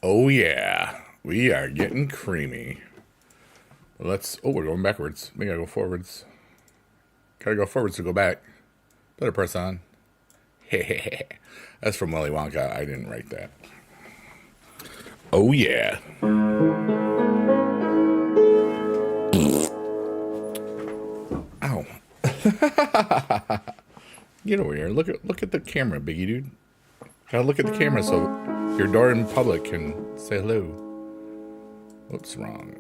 Oh yeah, we are getting creamy. We're going backwards. We gotta go forwards. Gotta go forwards to go back. Better press on. That's from Willy Wonka. I didn't write that. Oh yeah. Ow. Get over here. Look at the camera, Biggie dude. Gotta look at the camera so your door in public can say hello. What's wrong?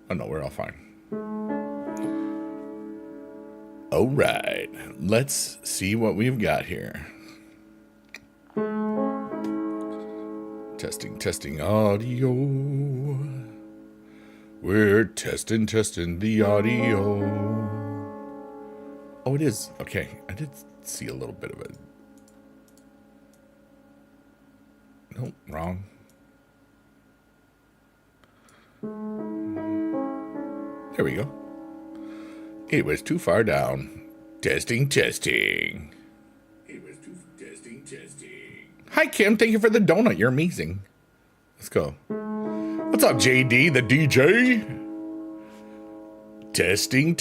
Oh no, we're all fine. All right, let's see what we've got here. Testing audio. We're testing the audio. Oh, it is. Okay, I did see a little bit of it. Nope, wrong. There we go. It was too far down. Testing. It was too testing. Hi, Kim. Thank you for the donut. You're amazing. Let's go. What's up, JD, the DJ? Testing.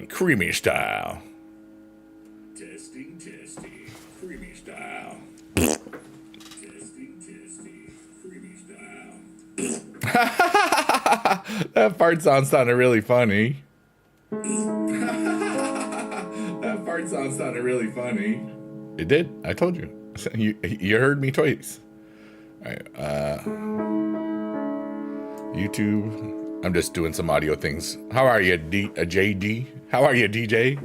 Creamy style. Testing. Creamy style. Testing. Creamy style. That fart sound sounded really funny. It did. I told you. You heard me twice. All right. YouTube. I'm just doing some audio things. How are you, JD? How are you, DJ?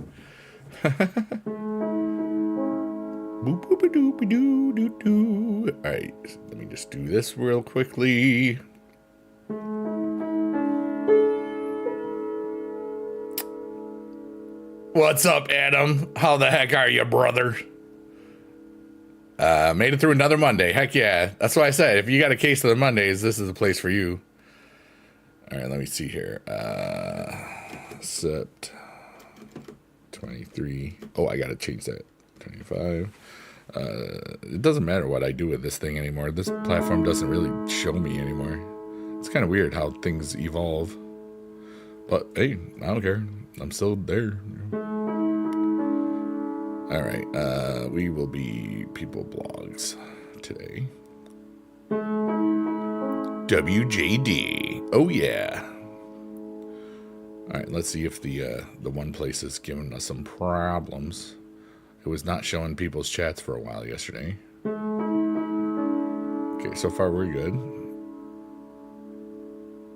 Boop boop a doop a doo doo doo. All right. Let me just do this real quickly. What's up, Adam? How the heck are you, brother? Made it through another Monday. Heck yeah. That's why I said, if you got a case of the Mondays, this is the place for you. All right, let me see here. Sept 23. Oh, I got to change that. 25. It doesn't matter what I do with this thing anymore. This platform doesn't really show me anymore. It's kind of weird how things evolve. But, hey, I don't care. I'm still there. All right, we will be people blogs today. WJD. Oh yeah. All right, let's see if the one place is giving us some problems. It was not showing people's chats for a while yesterday. Okay, so far we're good.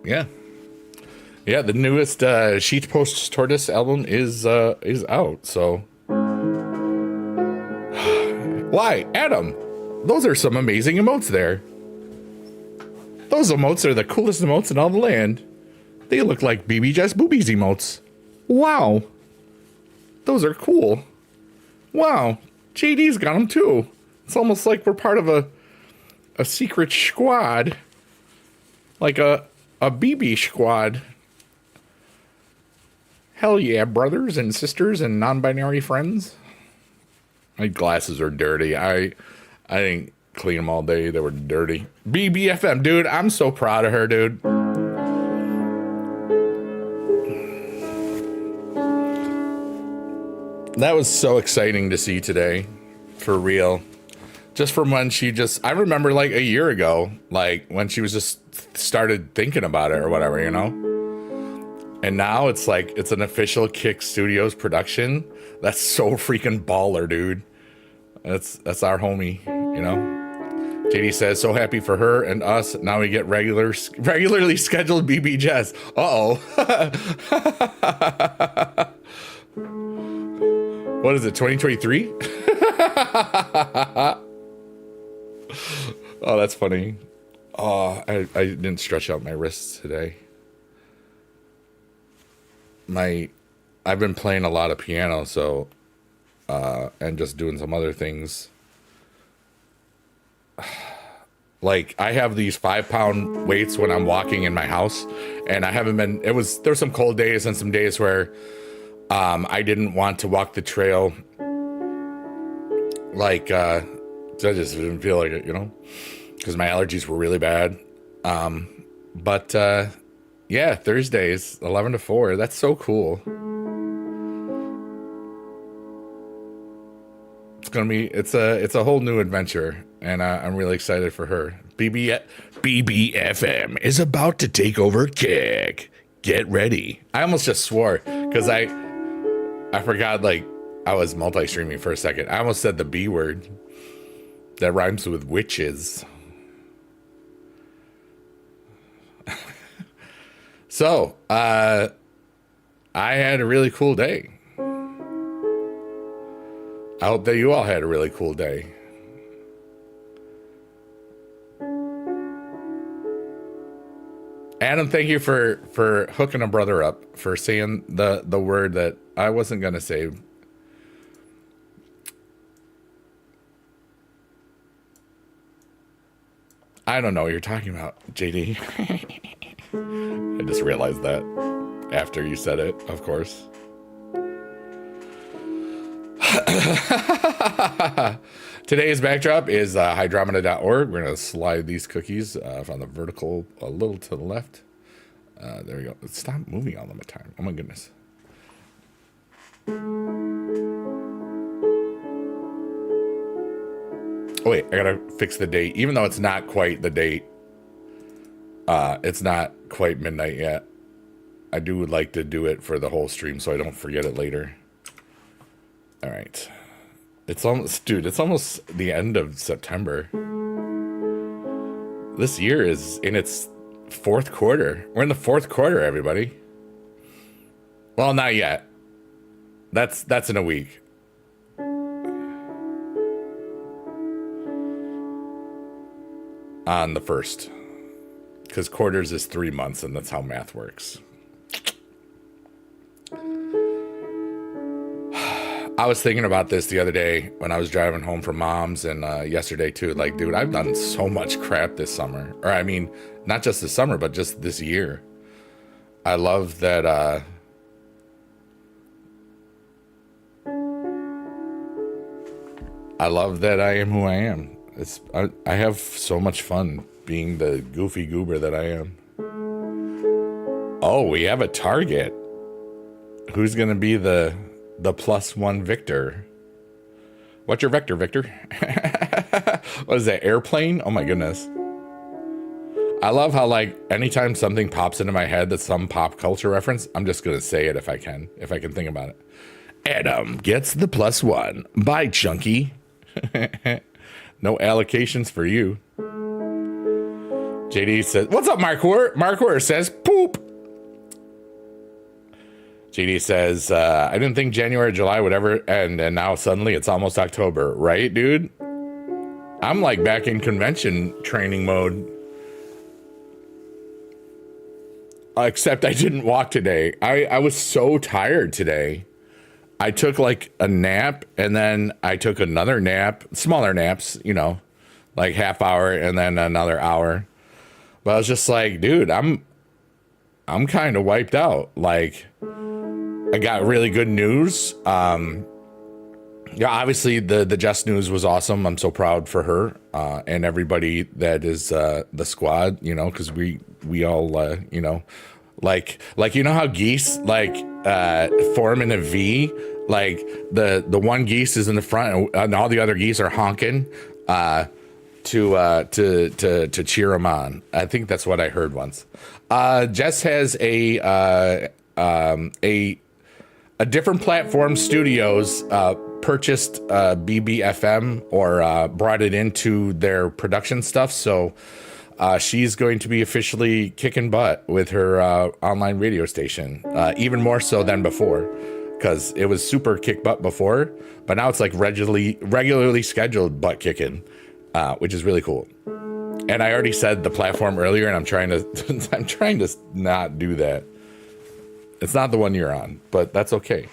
Yeah. Yeah, the newest Sheet Post Tortoise album is out, so. Why, Adam? Those are some amazing emotes there. Those emotes are the coolest emotes in all the land. They look like BB Just Boobies emotes. Wow. Those are cool. Wow. JD's got them too. It's almost like we're part of a secret squad. Like a BB squad. Hell yeah, brothers and sisters and non-binary friends. My glasses are dirty. I didn't clean them all day. They were dirty. BBFM, dude. I'm so proud of her, dude. That was so exciting to see today. For real. Just from when I remember like a year ago, like when she was just started thinking about it or whatever, you know? And now it's like, it's an official Kick Studios production. That's so freaking baller, dude. That's our homie, you know? JD says, so happy for her and us. Now we get regularly scheduled BB Jess. Uh-oh. What is it, 2023? Oh, that's funny. Oh, I didn't stretch out my wrists today. I've been playing a lot of piano, so and just doing some other things. Like I have these 5-pound weights when I'm walking in my house, and I haven't been. There's some cold days and some days where I didn't want to walk the trail like So I just didn't feel like it, because my allergies were really bad. But yeah, Thursdays, 11 to 4. That's so cool. It's a whole new adventure, and I'm really excited for her. BBFM is about to take over Kick. Get ready. I almost just swore because I forgot, like, I was multi-streaming for a second. I almost said the B word that rhymes with witches. So, I had a really cool day. I hope that you all had a really cool day. Adam, thank you for hooking a brother up, for saying the word that I wasn't going to say. I don't know what you're talking about, JD. I just realized that after you said it, of course. Today's backdrop is hydromeda.org. We're going to slide these cookies from the vertical a little to the left. There we go. Stop moving all the time. Oh my goodness. Oh wait, I gotta fix the date. Even though it's not quite the date, it's not quite midnight yet. I would like to do it for the whole stream so I don't forget it later. All right. It's almost the end of September. This year is in its fourth quarter. We're in the fourth quarter, everybody. Well, not yet. That's in a week. On the 1st. Because quarters is 3 months, and that's how math works. I was thinking about this the other day when I was driving home from mom's, and yesterday too. Like, dude, I've done so much crap this summer. Or I mean, not just this summer, but just this year. I love that I am who I am. I have so much fun being the goofy goober that I am. Oh, we have a target. Who's gonna be the +1 victor? What's your vector, Victor? What is that, airplane? Oh my goodness. I love how, like, anytime something pops into my head that's some pop culture reference, I'm just gonna say it if I can think about it. Adam gets the +1. Bye, Chunky. No allocations for you. JD says, what's up, Markor? Markor says, poop. JD says, I didn't think January or July would ever end, and now suddenly it's almost October. Right, dude? I'm like back in convention training mode. Except I didn't walk today. I was so tired today. I took like a nap, and then I took another nap, smaller naps, like half hour and then another hour. But I was just like, dude, I'm kind of wiped out. Like, I got really good news. Yeah, obviously the Jess news was awesome. I'm so proud for her and everybody that is the squad, because we all, like how geese form in a V, like the one geese is in the front and all the other geese are honking to cheer them on. I think that's what I heard once. Jess has a different platform studios purchased BBFM or brought it into their production stuff. So she's going to be officially kicking butt with her online radio station, even more so than before, because it was super kick butt before, but now it's like regularly scheduled butt kicking, which is really cool. And I already said the platform earlier, and I'm trying to not do that. It's not the one you're on, but that's okay.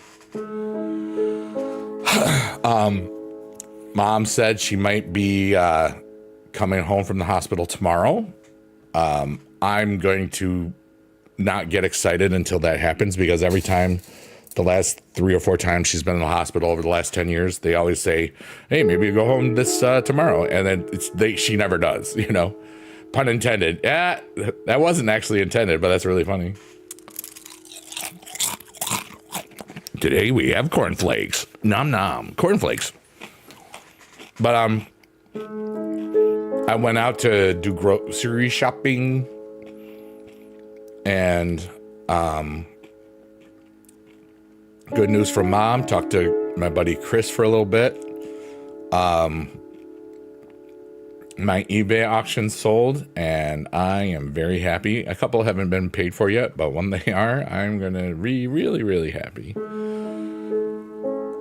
Mom said she might be coming home from the hospital tomorrow. I'm going to not get excited until that happens, because every time the last 3 or 4 times she's been in the hospital over the last 10 years, they always say, hey, maybe you go home this tomorrow. And then she never does, you know, pun intended. Yeah, that wasn't actually intended, but that's really funny. Today we have cornflakes. Nom nom, cornflakes. But I went out to do grocery shopping, and good news from Mom. Talked to my buddy Chris for a little bit. My eBay auction sold, and I am very happy. A couple haven't been paid for yet, but when they are, I'm gonna be really, really happy.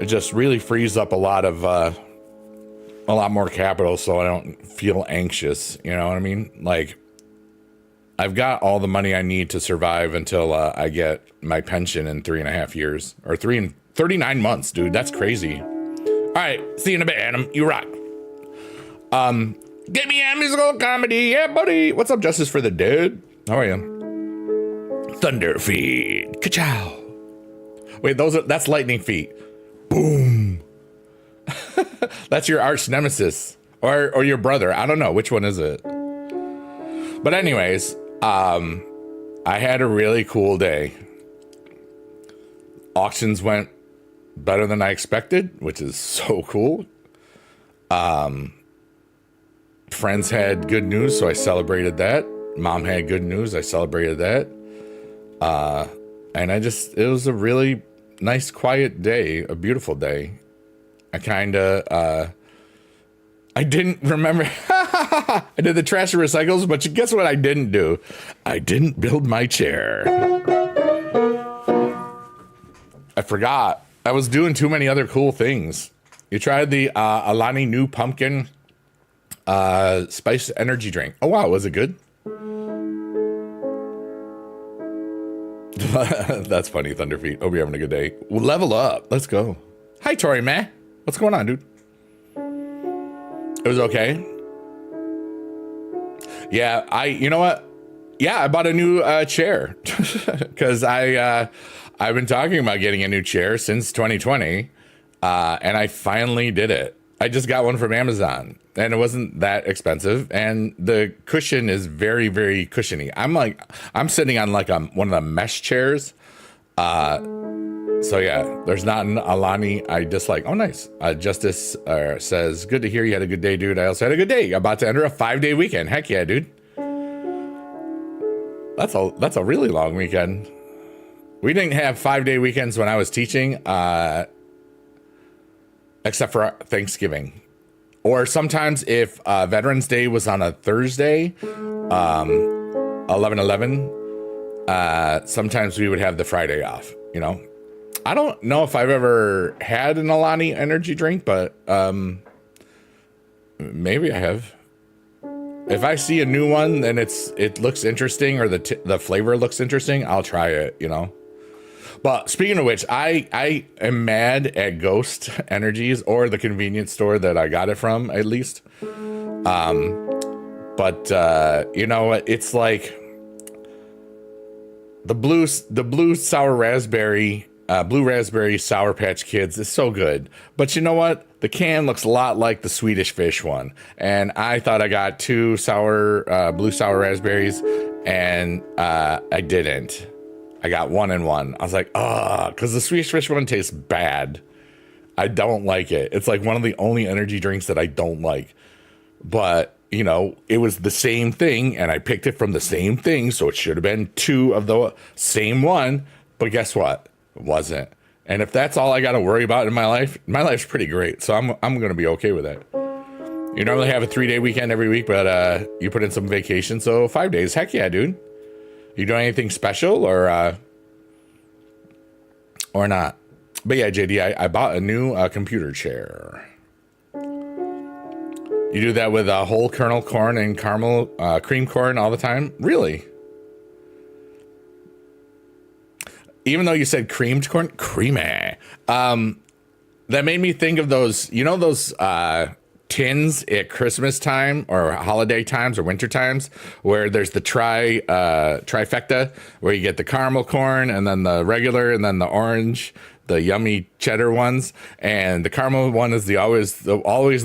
It just really frees up a lot more capital, so I don't feel anxious. You know what I mean? Like, I've got all the money I need to survive until I get my pension in 3.5 years, or 39 months, dude. That's crazy. All right, see you in a bit, Adam. You rock. Give me a musical comedy, yeah, buddy. What's up, Justice for the Dead? How are you? Thunder Feet. Ka-chow. Wait, that's lightning feet. Boom. That's your arch nemesis, or your brother. I don't know, which one is it? But anyways, I had a really cool day. Auctions went better than I expected, which is so cool. Friends had good news, so I celebrated that. Mom had good news, I celebrated that. And it was a really nice, quiet day, a beautiful day. I didn't remember. I did the trash and recycles, but guess what I didn't do? I didn't build my chair. I forgot. I was doing too many other cool things. You tried the Alani New Pumpkin Spice Energy Drink. Oh, wow. Was it good? That's funny, Thunderfeet. Hope you're having a good day. Well, level up. Let's go. Hi, Tori, man. What's going on, dude? It was okay. Yeah, you know what? Yeah, I bought a new chair because I've been talking about getting a new chair since 2020, and I finally did it. I just got one from Amazon, and it wasn't that expensive, and the cushion is very, very cushiony. I'm sitting on like one of the mesh chairs. So yeah, there's not an Alani I dislike. Oh, nice. Justice says, good to hear you had a good day, dude. I also had a good day. About to enter a 5-day weekend. Heck yeah, dude. That's a really long weekend. We didn't have 5-day weekends when I was teaching, except for Thanksgiving. Or sometimes if Veterans Day was on a Thursday, 11/11, sometimes we would have the Friday off, you know? I don't know if I've ever had an Alani energy drink, but maybe I have. If I see a new one and it looks interesting, or the flavor looks interesting, I'll try it, you know? But speaking of which, I am mad at Ghost Energies, or the convenience store that I got it from, at least. But you know what? It's like the blue sour raspberry, blue raspberry Sour Patch Kids is so good. But you know what? The can looks a lot like the Swedish Fish one. And I thought I got 2 blue sour raspberries, and I didn't. I got 1 and 1. I was like, because the Swedish Fish one tastes bad. I don't like it. It's like one of the only energy drinks that I don't like. But, you know, it was the same thing, and I picked it from the same thing, so it should have been 2 of the same one. But guess what? It wasn't. And if that's all I got to worry about in my life's pretty great. So I'm going to be okay with that. You normally have a 3-day weekend every week, but you put in some vacation, so 5 days. Heck yeah, dude. You doing anything special or not? But yeah, JD, I bought a new computer chair. You do that with whole kernel corn and caramel cream corn all the time? Really? Even though you said creamed corn, creamy. That made me think of those, you know, those tins at Christmas time or holiday times or winter times, where there's the trifecta, where you get the caramel corn and then the regular and then the orange, the yummy cheddar ones, and the caramel one is always the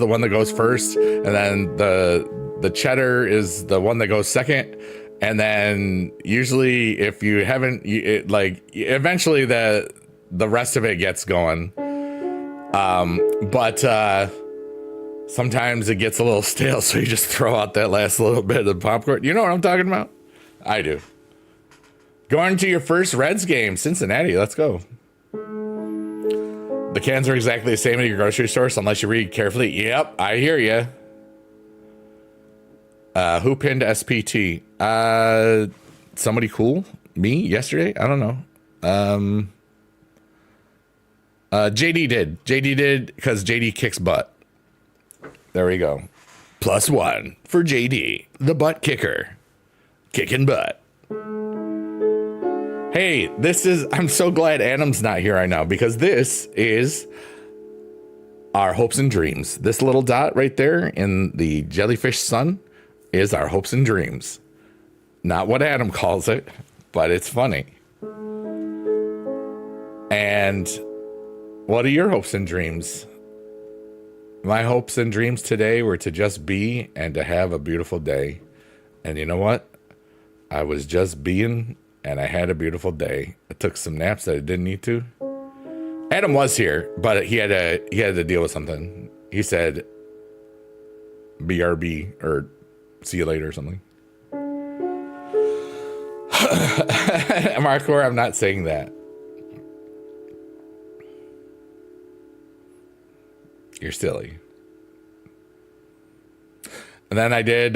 one that goes first, and then the cheddar is the one that goes second, and then usually if you haven't, eventually the rest of it gets going, but sometimes it gets a little stale, so you just throw out that last little bit of popcorn. You know what I'm talking about? I do. Going to your first Reds game, Cincinnati. Let's go. The cans are exactly the same at your grocery store, so unless you read carefully. Yep, I hear you. Who pinned SPT? Somebody cool? Me? Yesterday? I don't know. JD did. JD did because JD kicks butt. There we go. +1 for JD, the butt kicker. Kicking butt. Hey, I'm so glad Adam's not here right now, because this is our hopes and dreams. This little dot right there in the jellyfish sun is our hopes and dreams. Not what Adam calls it, but it's funny. And what are your hopes and dreams? My hopes and dreams today were to just be and to have a beautiful day. And you know what? I was just being, and I had a beautiful day. I took some naps that I didn't need to. Adam was here, but he had to deal with something. He said, BRB, or see you later or something. Markor, I'm not saying that. You're silly. And then I did,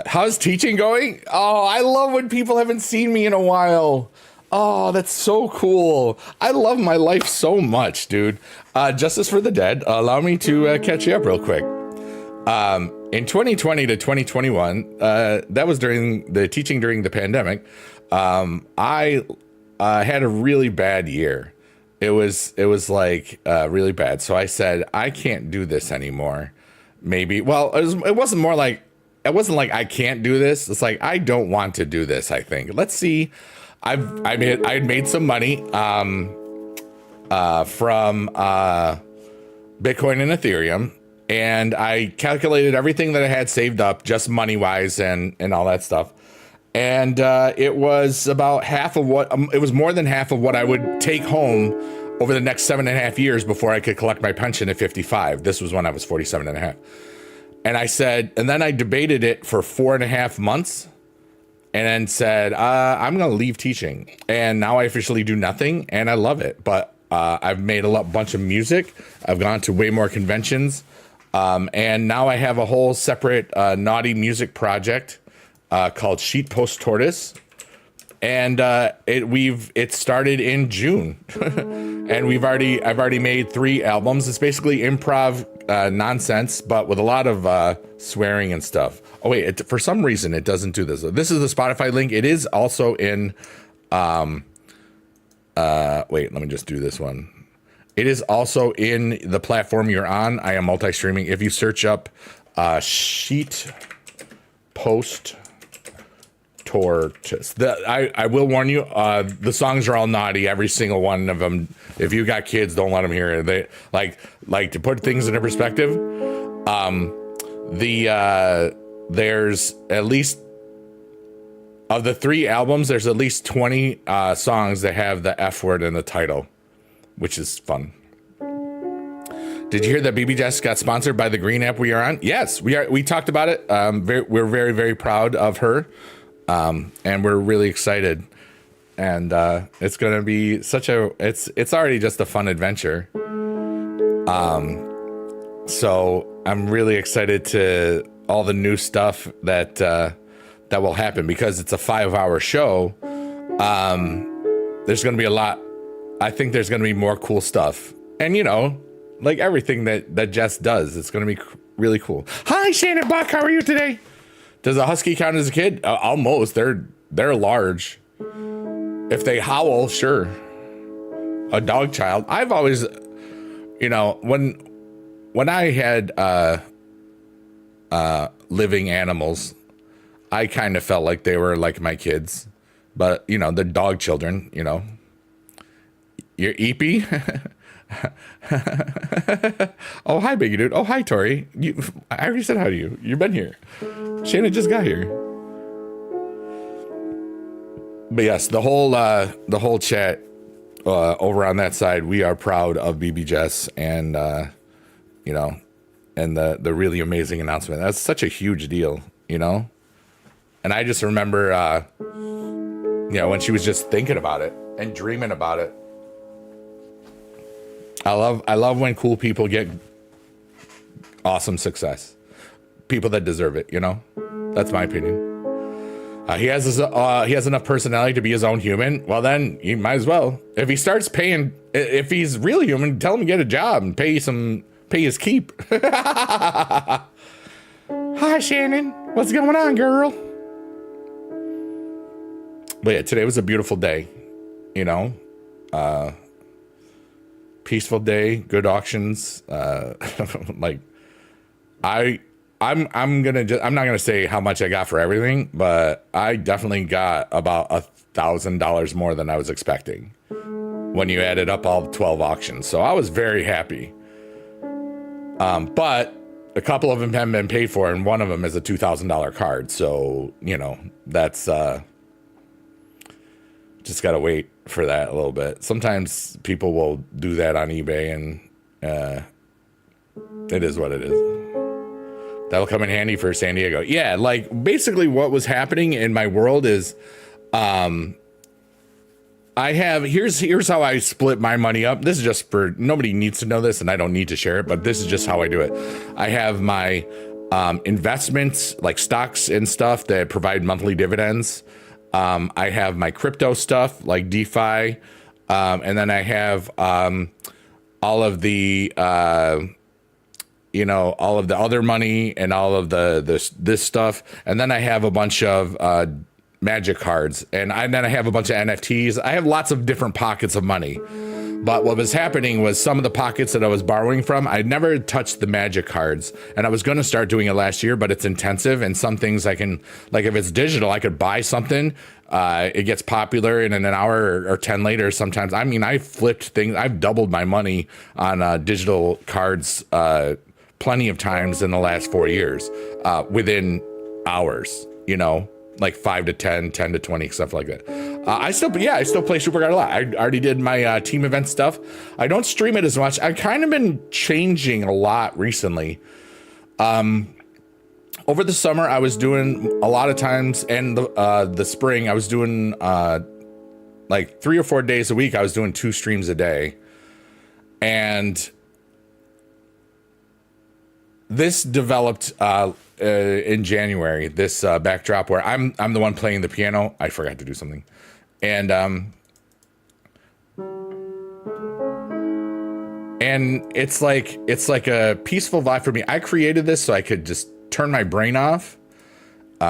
how's teaching going? Oh, I love when people haven't seen me in a while. Oh, that's so cool. I love my life so much, dude. Justice for the Dead, allow me to catch you up real quick. In 2020 to 2021, that was during the teaching during the pandemic. I had a really bad year. It was like really bad. So I said, I can't do this anymore. Maybe. Well, it wasn't like I can't do this. It's like, I don't want to do this. I think. Let's see. I made some money from Bitcoin and Ethereum, and I calculated everything that I had saved up, just money wise and all that stuff. And it was about half of what it was more than half of what I would take home over the next 7.5 years before I could collect my pension at 55. This was when I was 47.5. And I said, and then I debated it for 4.5 months and then said, I'm going to leave teaching. And now I officially do nothing, and I love it. But I've made a bunch of music. I've gone to way more conventions. And now I have a whole separate naughty music project called Sheet Post Tortoise. And it started in June. And I've already made 3 albums. It's basically improv nonsense, but with a lot of swearing and stuff. Oh wait, for some reason it doesn't do this. This is the Spotify link. It is also in wait, let me just do this one. It is also in the platform you're on. I am multi-streaming. If you search up Sheet Post Tortoise. I will warn you, the songs are all naughty, every single one of them. If you got kids, don't let them hear it. They like to put things into perspective. There's at least of the 3 albums, there's at least 20 songs that have the F word in the title, which is fun. Did you hear that BB Jess got sponsored by the Green app we are on? Yes, we are. We talked about it. We're very, very proud of her. And we're really excited, and it's going to be it's already just a fun adventure. So I'm really excited to all the new stuff that will happen, because it's a 5-hour show. There's going to be a lot. I think there's going to be more cool stuff, and like everything that Jess does, it's going to be really cool. Hi, Shannon Buck. How are you today? Does a husky count as a kid? Almost. They're large. If they howl, sure. A dog child. I've always, when when I had living animals, I kind of felt like they were like my kids, but you know, they're dog children, you know. You're Eepy. Oh, hi, biggie dude. Oh, hi, Tori. I already said hi to you. You've been here. Shannon just got here. But yes, the whole chat over on that side, we are proud of BB Jess and you know, and the really amazing announcement. That's such a huge deal, you know. And I just remember, you know, when she was just thinking about it and dreaming about it. I love when cool people get awesome success. People that deserve it, you know? That's my opinion. He has enough personality to be his own human. Well, then he might as well. If he starts paying, if he's really human, tell him to get a job and pay his keep. Hi, Shannon. What's going on, girl? But yeah, today was a beautiful day, you know? Peaceful day, good auctions. Like I'm not gonna say how much I got for everything, but I definitely got about $1,000 more than I was expecting when you added up all 12 auctions. So I was very happy. But a couple of them haven't been paid for, and one of them is a $2,000 card. So, you know, that's just gotta wait for that a little bit. Sometimes people will do that on eBay, and it is what it is. That'll come in handy for San Diego. Yeah, like basically what was happening in my world is here's how I split my money up. This is just for, nobody needs to know this and I don't need to share it, but this is just how I do it. I have my investments, like stocks and stuff that provide monthly dividends. I have my crypto stuff like DeFi, and then I have all of the you know, all of the other money and all of this stuff, and then I have a bunch of magic cards, and then I have a bunch of NFTs. I have lots of different pockets of money. But what was happening was some of the pockets that I was borrowing from, I'd never touched the magic cards, and I was going to start doing it last year, but it's intensive, and some things I can, like if it's digital, I could buy something, it gets popular, and in an hour or 10 later, sometimes, I mean, I flipped things, I've doubled my money on digital cards plenty of times in the last 4 years, within hours, you know, like 5 to 10, 10 to 20, stuff like that. I still play Supercard a lot. I already did my team event stuff. I don't stream it as much. I've kind of been changing a lot recently. Over the summer, I was doing a lot of times, and the spring, I was doing like 3 or 4 days a week. I was doing 2 streams a day. And this developed in January, this backdrop where I'm the one playing the piano. I forgot to do something. And it's like a peaceful vibe for me. I created this so I could just turn my brain off,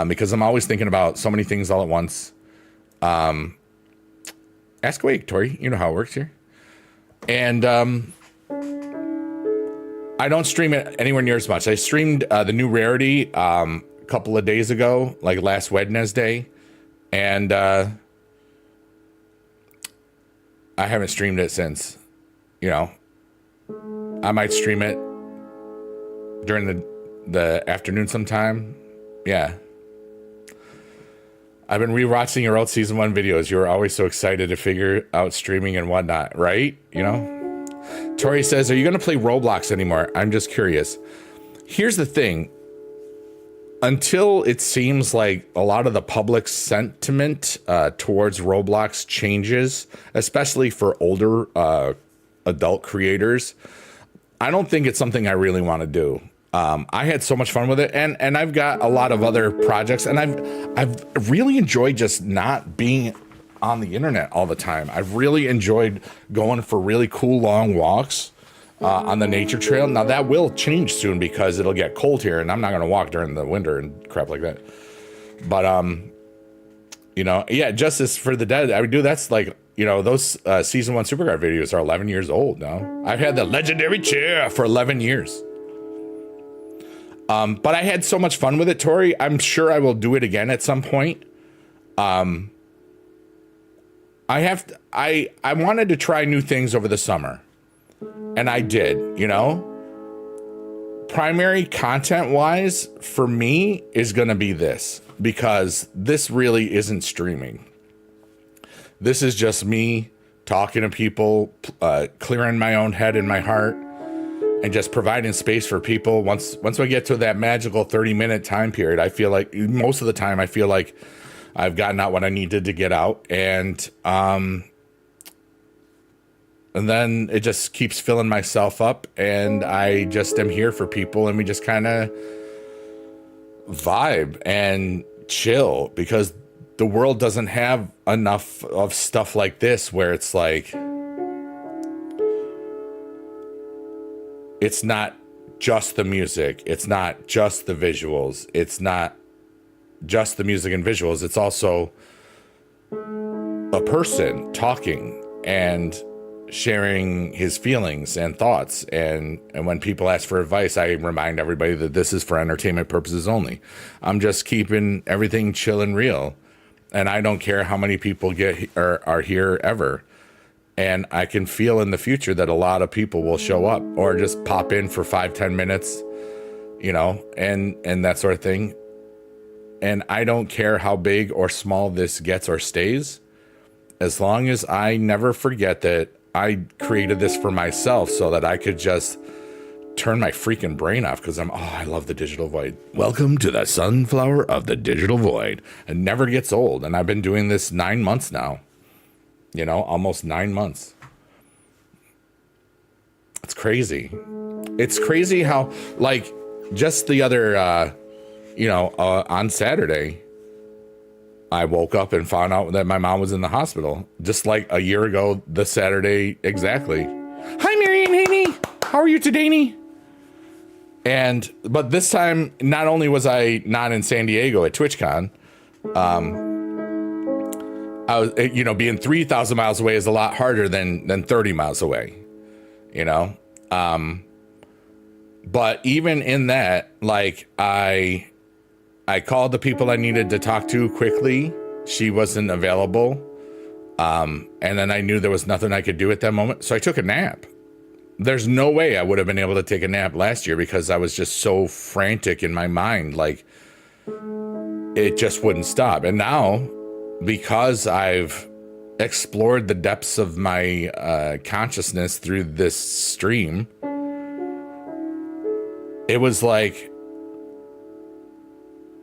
because I'm always thinking about so many things all at once. Ask away, Tori. You know how it works here. And I don't stream it anywhere near as much. I streamed the new Rarity a couple of days ago, like last Wednesday, and I haven't streamed it since. You know, I might stream it during the afternoon sometime. Yeah. I've been rewatching your old season 1 videos. You were always so excited to figure out streaming and whatnot, right? You know? Tori says, are you going to play Roblox anymore? I'm just curious. Here's the thing. Until it seems like a lot of the public sentiment towards Roblox changes, especially for older adult creators, I don't think it's something I really want to do. I had so much fun with it, and I've got a lot of other projects, and I've really enjoyed just not being on the internet all the time. I've really enjoyed going for really cool long walks on the nature trail. Now that will change soon because it'll get cold here, and I'm not going to walk during the winter and crap like that. But you know, yeah, Justice for the Dead, I would do. That's like, you know, those season 1 Supercard videos are 11 years old now. I've had the legendary chair for 11 years. But I had so much fun with it, Tori. I'm sure I will do it again at some point. I wanted to try new things over the summer, and I did, primary content wise for me is going to be this, because this really isn't streaming. This is just me talking to people, clearing my own head and my heart, and just providing space for people. Once we get to that magical 30-minute time period, I feel like most of the time I feel like I've gotten out what I needed to get out, and then it just keeps filling myself up, and I just am here for people, and we just kind of vibe and chill, because the world doesn't have enough of stuff like this where it's like, it's not just the music, it's not just the visuals, it's not just the music and visuals, it's also a person talking and sharing his feelings and thoughts. And when people ask for advice, I remind everybody that this is for entertainment purposes only. I'm just keeping everything chill and real. And I don't care how many people are here ever. And I can feel in the future that a lot of people will show up or just pop in for 5-10 minutes, and that sort of thing. And I don't care how big or small this gets or stays, as long as I never forget that I created this for myself so that I could just turn my freaking brain off, because I love the digital void. Welcome to the sunflower of the digital void. It never gets old. And I've been doing this 9 months now, almost 9 months. It's crazy. It's crazy how, like, just the other, on Saturday, I woke up and found out that my mom was in the hospital, just like a year ago, this Saturday exactly. Hi, Marianne Haney. How are you today? But this time, not only was I not in San Diego at TwitchCon, I was, being 3,000 miles away is a lot harder than 30 miles away, But even in that, like, I called the people I needed to talk to quickly. She wasn't available. And then I knew there was nothing I could do at that moment. So I took a nap. There's no way I would have been able to take a nap last year, because I was just so frantic in my mind. Like, it just wouldn't stop. And now, because I've explored the depths of my consciousness through this stream, it was like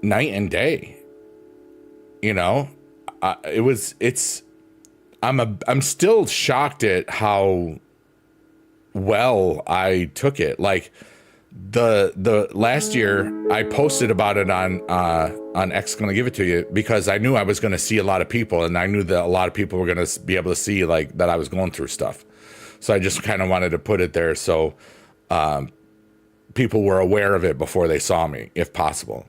night and day, I'm still shocked at how well I took it. Like, the last year I posted about it on X, Gonna Give It To You, because I knew I was going to see a lot of people, and I knew that a lot of people were going to be able to see, like, that I was going through stuff. So I just kind of wanted to put it there so people were aware of it before they saw me, if possible.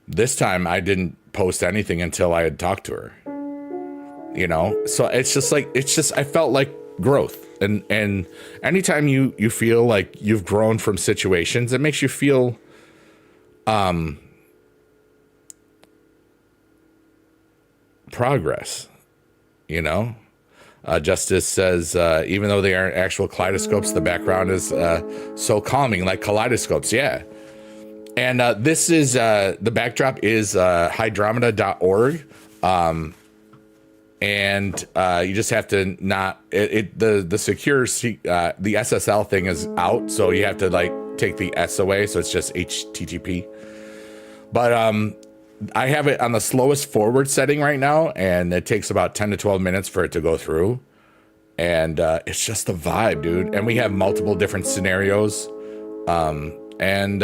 This time I didn't post anything until I had talked to her, so I felt like growth. And anytime you feel like you've grown from situations, it makes you feel progress. Justice says, even though they aren't actual kaleidoscopes, the background is so calming, like kaleidoscopes. Yeah. And this is the backdrop is hydromeda.org. And you just have to not the secure the SSL thing is out, so you have to, like, take the S away, so it's just HTTP. But I have it on the slowest forward setting right now, and it takes about 10 to 12 minutes for it to go through. And it's just a vibe, dude. And we have multiple different scenarios, and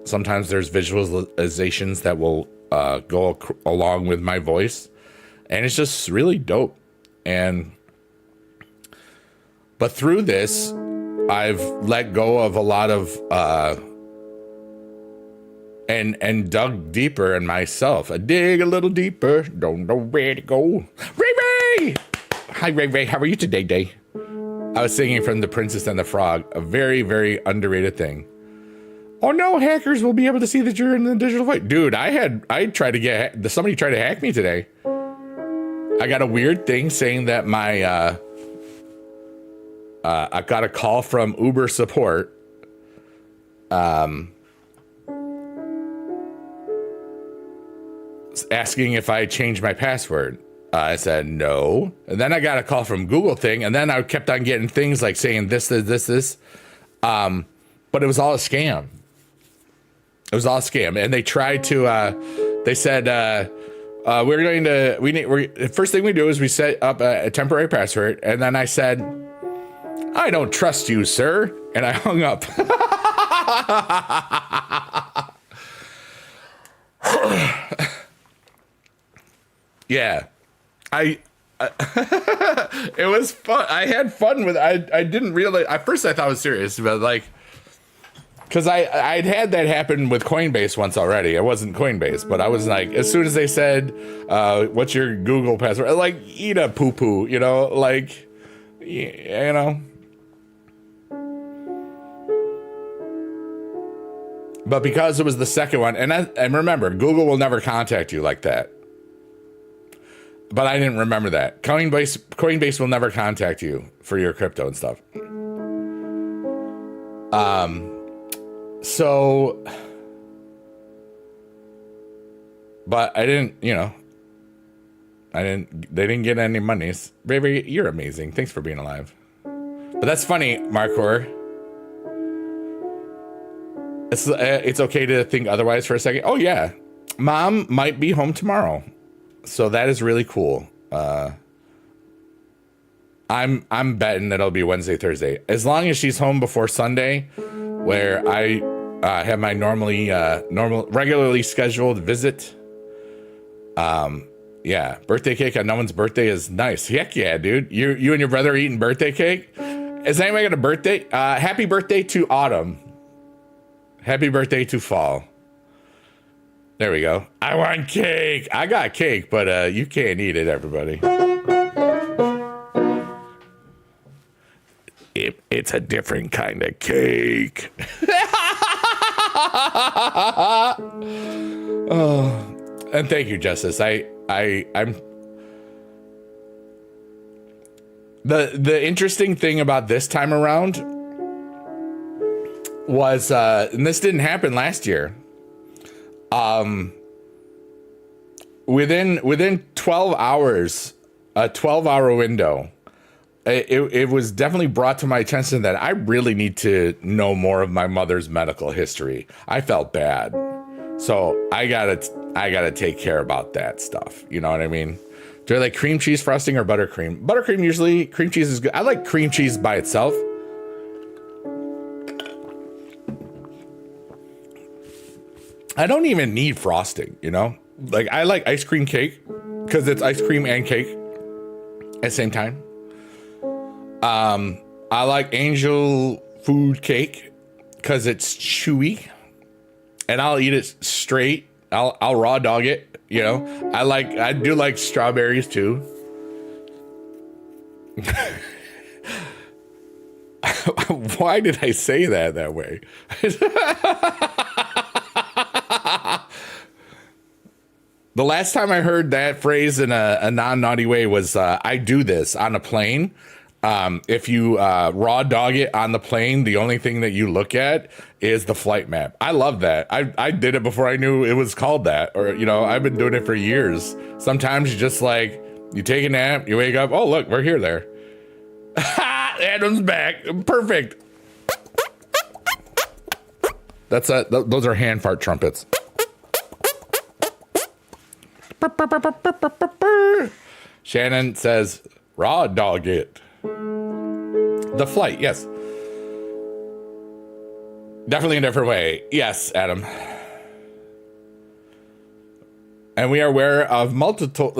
sometimes there's visualizations that will go along with my voice. And it's just really dope. But through this, I've let go of a lot of, and dug deeper in myself. I dig a little deeper, don't know where to go. Ray Ray! Hi, Ray Ray, how are you today, Day? I was singing from The Princess and the Frog, a very, very underrated thing. Oh no, hackers will be able to see that you're in the digital void. Dude, I tried to get, somebody tried to hack me today. I got a weird thing saying that my, I got a call from Uber support. Asking if I changed my password. I said no. And then I got a call from Google thing. And then I kept on getting things like saying this. But it was all a scam. It was all a scam. And they tried to, they said, first thing we do is we set up a temporary password. And then I said, I don't trust you, sir. And I hung up. Yeah. It was fun. I had fun with it. I didn't realize, at first I thought it was serious, but like, because I'd had that happen with Coinbase once already. It wasn't Coinbase, but I was like, as soon as they said, what's your Google password? Like, eat a poo-poo, you know, like, you know. But because it was the second one, and remember, Google will never contact you like that. But I didn't remember that. Coinbase will never contact you for your crypto and stuff. So, but I didn't, you know, they didn't get any monies. Baby, you're amazing. Thanks for being alive. But that's funny, Marcor. It's okay to think otherwise for a second. Oh yeah, Mom might be home tomorrow. So that is really cool. I'm betting it'll be Wednesday, Thursday. As long as she's home before Sunday, where I have my regularly scheduled visit. Yeah, birthday cake on no one's birthday is nice. Heck yeah, dude. You and your brother are eating birthday cake? Is anybody got a birthday? Happy birthday to Autumn. Happy birthday to Fall. There we go. I want cake. I got cake, but you can't eat it, everybody. It's a different kind of cake. Oh, and thank you, Justice. I'm the interesting thing about this time around was, and this didn't happen last year. Within 12 hours, a 12-hour window, it was definitely brought to my attention that I really need to know more of my mother's medical history. I felt bad. So I gotta take care about that stuff. You know what I mean? Do I like cream cheese frosting or buttercream? Buttercream usually, cream cheese is good. I like cream cheese by itself. I don't even need frosting, you know? Like, I like ice cream cake because it's ice cream and cake at the same time. I like angel food cake because it's chewy and I'll eat it straight. I'll raw dog it, you know? I do like strawberries too. Why did I say that way? The last time I heard that phrase in a non-naughty way was, I do this on a plane. If you raw dog it on the plane, the only thing that you look at is the flight map. I love that. I did it before I knew it was called that. Or, you know, I've been doing it for years. Sometimes you just like, you take a nap, you wake up, oh, look, we're here there. Adam's back. Perfect. Those are hand fart trumpets. Shannon says, raw dog it. The flight, yes. Definitely a different way. Yes, Adam. And we are aware of multiple...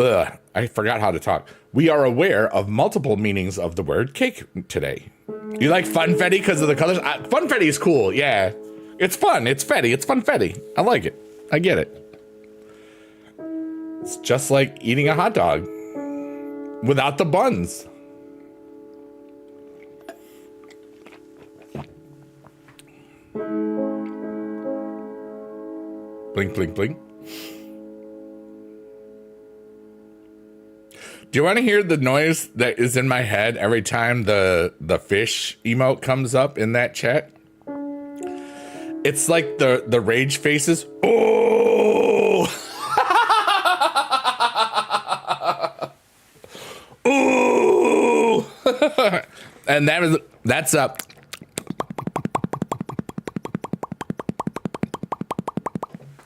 I forgot how to talk. We are aware of multiple meanings of the word cake today. You like funfetti because of the colors? Funfetti is cool, yeah. It's fun. It's fetty. It's funfetti. I like it. I get it. It's just like eating a hot dog without the buns. Blink, blink, blink. Do you want to hear the noise that is in my head every time the fish emote comes up in that chat? It's like the rage faces. Oh! Ooh! And that's up.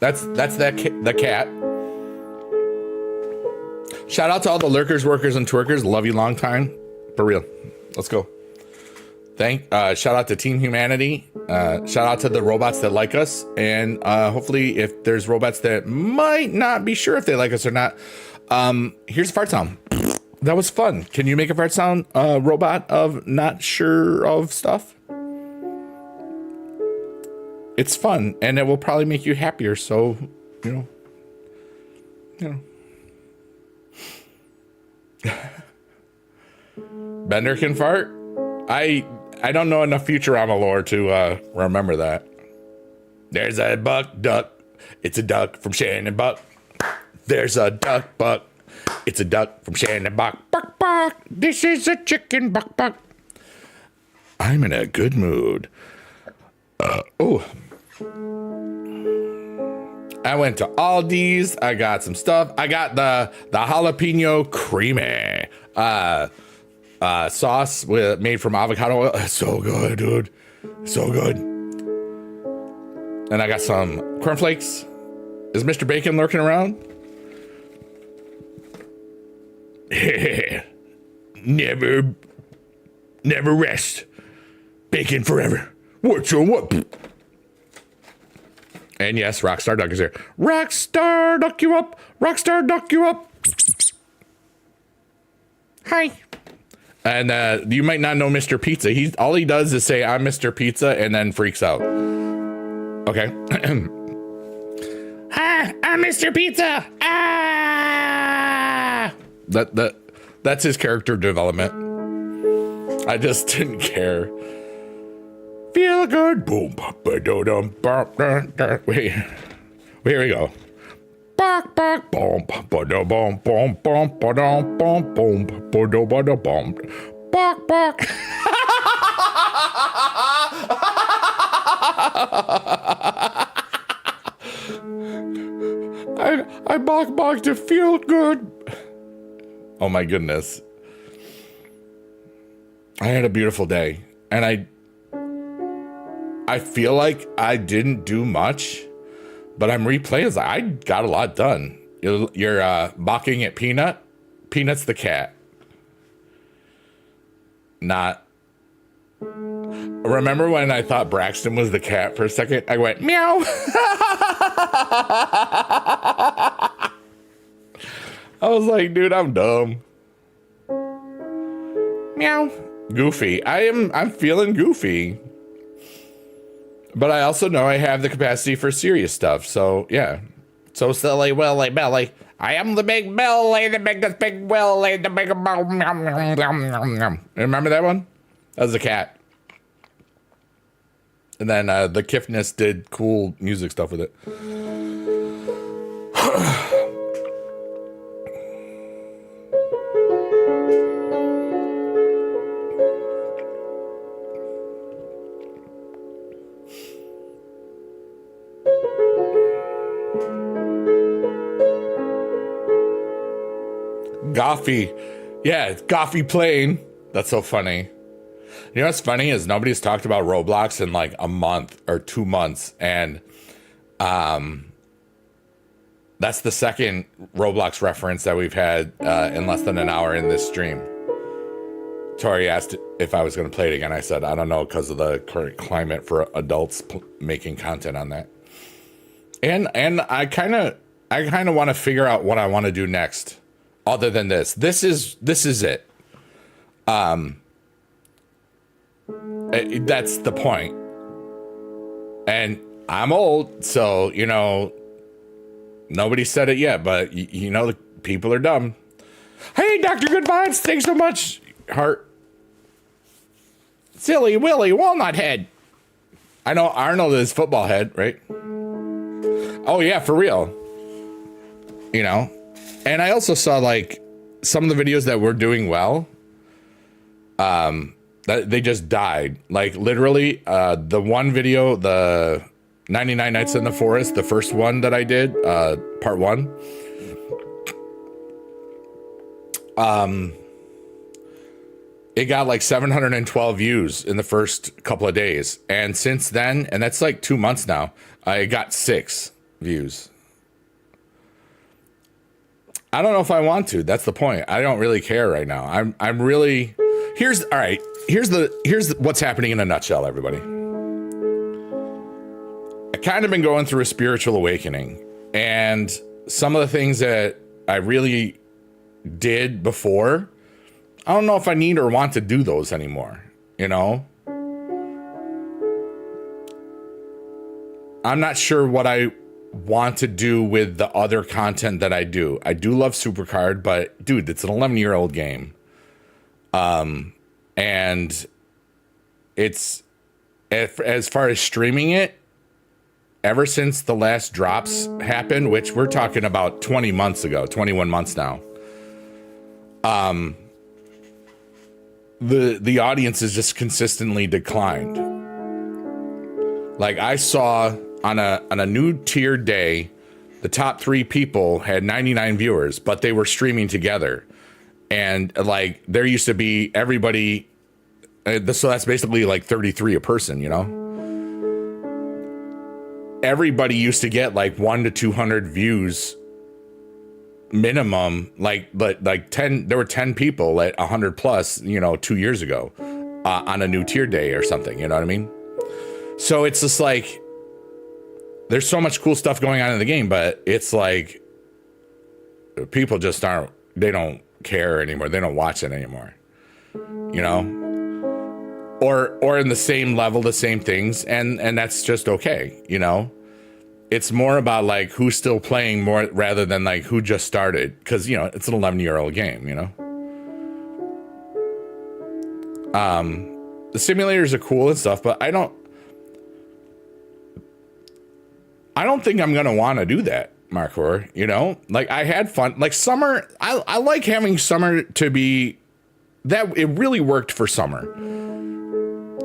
The cat. Shout out to all the lurkers, workers, and twerkers. Love you long time. For real. Let's go. Shout out to Team Humanity. Shout out to the robots that like us. And hopefully if there's robots that might not be sure if they like us or not, here's a fart sound. That was fun. Can you make a fart sound, robot of not sure of stuff? It's fun, and it will probably make you happier. So, you know. Bender can fart. I don't know enough Futurama lore to remember that. There's a duck. It's a duck from Shannon Buck. There's a buck. It's a duck from Shannon Buck. Buck, buck. This is a chicken buck, buck. I'm in a good mood. I went to Aldi's. I got some stuff. I got the jalapeno creamy sauce made from avocado oil. It's so good, dude. So good. And I got some cornflakes. Is Mr. Bacon lurking around? Never rest. Bacon forever. What's your what? And yes, Rockstar Duck is here. Rockstar Duck you up. Rockstar Duck you up. Hi. And you might not know Mr. Pizza. All he does is say, I'm Mr. Pizza, and then freaks out. Okay. Hi, I'm Mr. Pizza. Ah! That's his character development. I just didn't care. Feel good. Boom. Wait. Here we go. Bark, bark, boom, boom, boom, boom, boom, boom, boom, boom, boom, bark, bark. I bark to feel good. Oh my goodness. I had a beautiful day, and I feel like I didn't do much. But I'm replaying. I got a lot done. You're balking at Peanut. Peanut's the cat. Not. Remember when I thought Braxton was the cat for a second? I went, meow. I was like, dude, I'm dumb. Meow. Goofy. I'm feeling goofy. But I also know I have the capacity for serious stuff. So, yeah. So silly, willy, belly. I am the big belly, the biggest big willy, the big bell. Remember that one? That was a cat. And then the Kiffness did cool music stuff with it. Goffy. Yeah, it's Goffy Plane. That's so funny. You know what's funny is nobody's talked about Roblox in like a month or 2 months. And that's the second Roblox reference that we've had in less than an hour in this stream. Tori asked if I was going to play it again. I said, I don't know, because of the current climate for adults making content on that. And I kind of want to figure out what I want to do next. Other than this is it. That's the point. And I'm old, so, you know, nobody said it yet, but you know, the people are dumb. Hey, Dr. Good Vibes, thanks so much. Heart. Silly Willy Walnut Head. I know Arnold is football head, right? Oh yeah, for real. You know, and I also saw like some of the videos that were doing well, that they just died. Like literally, the one video, the 99 Nights in the Forest, the first one that I did, part one. It got like 712 views in the first couple of days. And since then, and that's like 2 months now, I got 6 views. I don't know if I want to. That's the point. I don't really care right now. I'm really, here's what's happening in a nutshell, everybody. I kind of been going through a spiritual awakening, and some of the things that I really did before, I don't know if I need or want to do those anymore, you know? I'm not sure what I want to do with the other content that I do. I do love Supercard, but dude, it's an 11-year-old game. And it's, as far as streaming it, ever since the last drops happened, which we're talking about 20 months ago, 21 months now, the audience has just consistently declined. Like I saw on a new tiered day, the top 3 people had 99 viewers, but they were streaming together. And like there used to be everybody, so that's basically like 33 a person, you know? Everybody used to get like 1 to 200 views minimum, but like 10, there were 10 people at 100 plus, you know, 2 years ago, on a new tier day or something, you know what I mean? So it's just like, there's so much cool stuff going on in the game, but it's like, people just they don't care anymore. They don't watch it anymore, you know? Or in the same level, the same things. And that's just okay, you know? It's more about like who's still playing more rather than like who just started. Cause you know, it's an 11-year-old game, you know? The simulators are cool and stuff, but I don't think I'm going to want to do that, Markor, you know? Like I had fun, like summer. I like having summer to be that. It really worked for summer.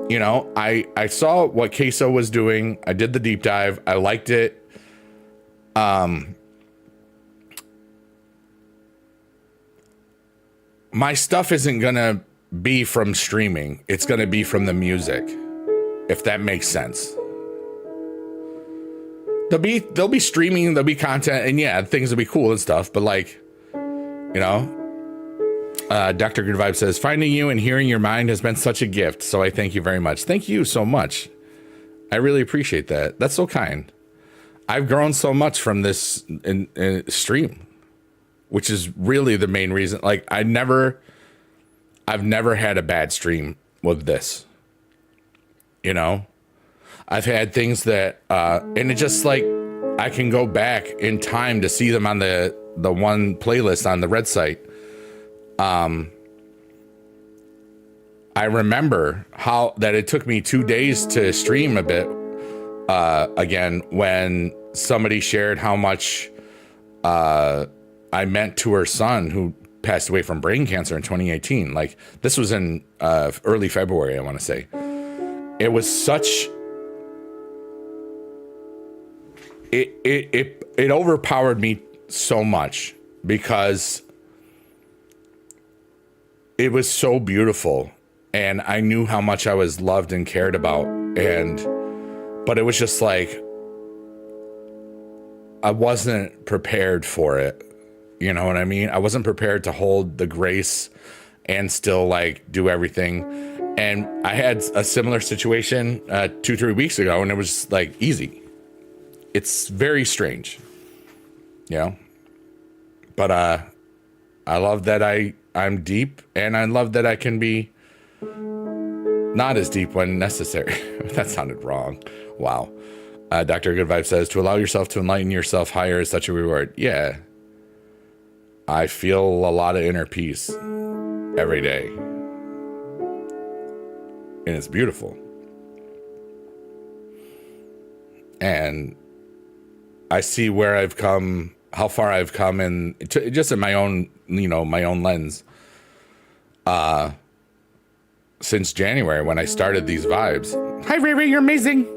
You know, I saw what Queso was doing. I did the deep dive. I liked it. My stuff isn't going to be from streaming. It's going to be from the music, if that makes sense. They'll be streaming, there'll be content, and yeah, things will be cool and stuff, but like, you know, Dr. Good Vibe says, finding you and hearing your mind has been such a gift, so I thank you very much. Thank you so much. I really appreciate that. That's so kind. I've grown so much from this in stream, which is really the main reason. Like I've never had a bad stream with this, you know? I've had things that, and it just like, I can go back in time to see them on the one playlist on the Red site. I remember how that it took me 2 days to stream a bit, again, when somebody shared how much, I meant to her son who passed away from brain cancer in 2018. Like this was in, early February, I want to say. It was such, it overpowered me so much because it was so beautiful and I knew how much I was loved and cared about. But it was just like, I wasn't prepared for it. You know what I mean? I wasn't prepared to hold the grace and still like do everything. And I had a similar situation 2-3 weeks ago and it was like easy. It's very strange, you know, but I love that I'm deep, and I love that I can be not as deep when necessary. That sounded wrong. Wow. Dr. Good Vibe says, to allow yourself to enlighten yourself higher is such a reward. Yeah. I feel a lot of inner peace every day. And it's beautiful. And I see where I've come, how far I've come, and just in my own, my own lens. Since January when I started these vibes. Hi, Ray, you're amazing.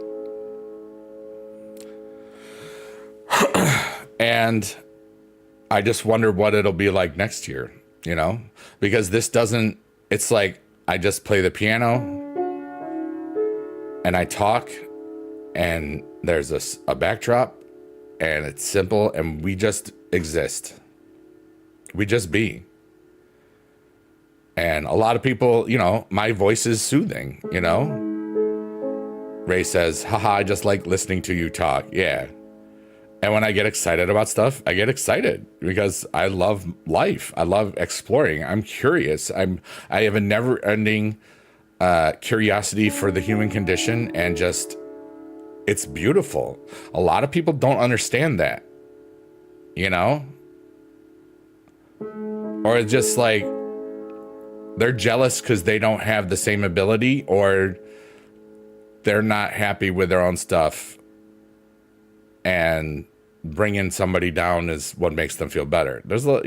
And I just wonder what it'll be like next year, because it's like I just play the piano and I talk and there's a backdrop and it's simple and we just exist. We just be. And a lot of people, my voice is soothing, Ray says, haha, I just like listening to you talk. Yeah. And when I get excited about stuff, I get excited because I love life. I love exploring. I'm curious. I have a never-ending curiosity for the human condition, and just, it's beautiful. A lot of people don't understand that, or it's just like they're jealous because they don't have the same ability, or they're not happy with their own stuff, and bringing somebody down is what makes them feel better. There's Dr.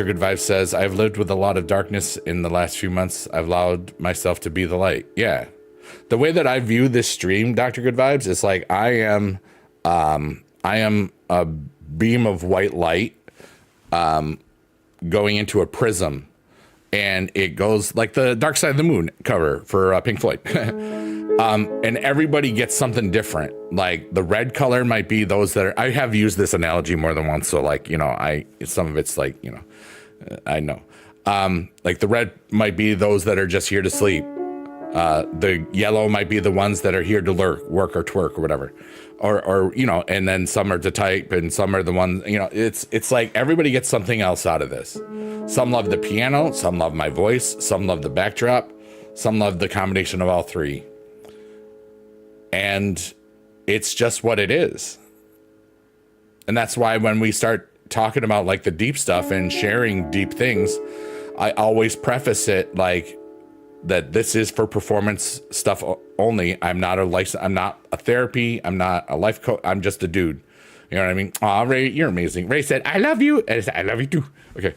Good Vibes says, I've lived with a lot of darkness in the last few months. I've allowed myself to be the light. Yeah. The way that I view this stream, Dr. Good Vibes, is like I am a beam of white light going into a prism, and it goes like the Dark Side of the Moon cover for Pink Floyd. And everybody gets something different. Like the red color might be those that are, I have used this analogy more than once. So like, some of it's like, I know. Like the red might be those that are just here to sleep. The yellow might be the ones that are here to work or twerk or whatever. Or and then some are to type and some are the ones, it's like everybody gets something else out of this. Some love the piano, some love my voice, some love the backdrop, some love the combination of all three. And it's just what it is. And that's why when we start talking about like the deep stuff and sharing deep things, I always preface it like that this is for performance stuff only. I'm not a therapy. I'm not a life coach. I'm just a dude. You know what I mean? Aw, Ray, you're amazing. Ray said, I love you. And I said, I love you too. Okay.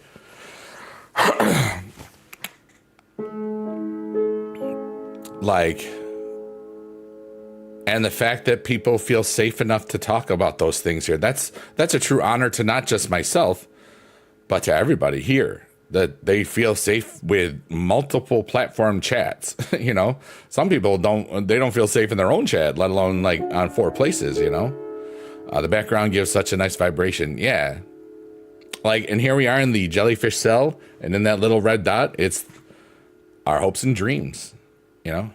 And the fact that people feel safe enough to talk about those things here, that's a true honor to not just myself, but to everybody here, that they feel safe with multiple platform chats. Some people don't feel safe in their own chat, let alone like on 4 places, the background gives such a nice vibration. Yeah. And here we are in the jellyfish cell, and in that little red dot, it's our hopes and dreams, And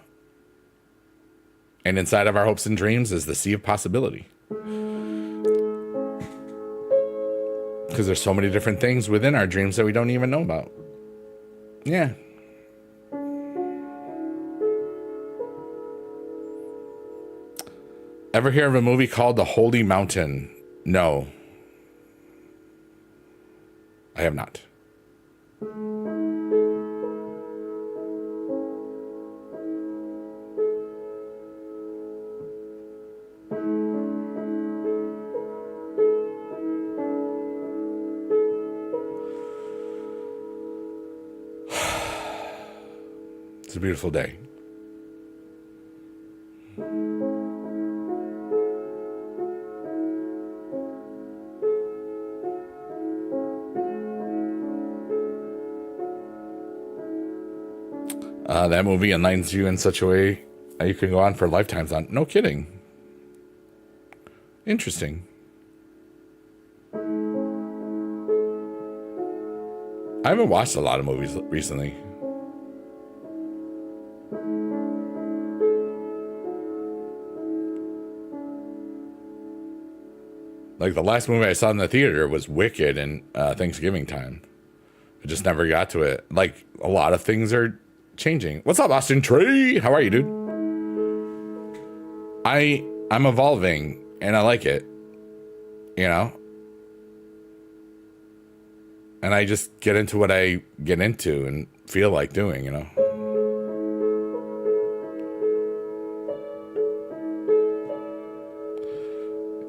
inside of our hopes and dreams is the sea of possibility. Because there's so many different things within our dreams that we don't even know about. Yeah. Ever hear of a movie called The Holy Mountain? No. I have not. It's a beautiful day. That movie enlightens you in such a way you can go on for lifetimes on. No kidding. Interesting. I haven't watched a lot of movies recently. Like the last movie I saw in the theater was Wicked and Thanksgiving time. I just never got to it. Like a lot of things are changing. What's up, Austin Tree? How are you, dude? I'm evolving and I like it, and I just get into what I get into and feel like doing,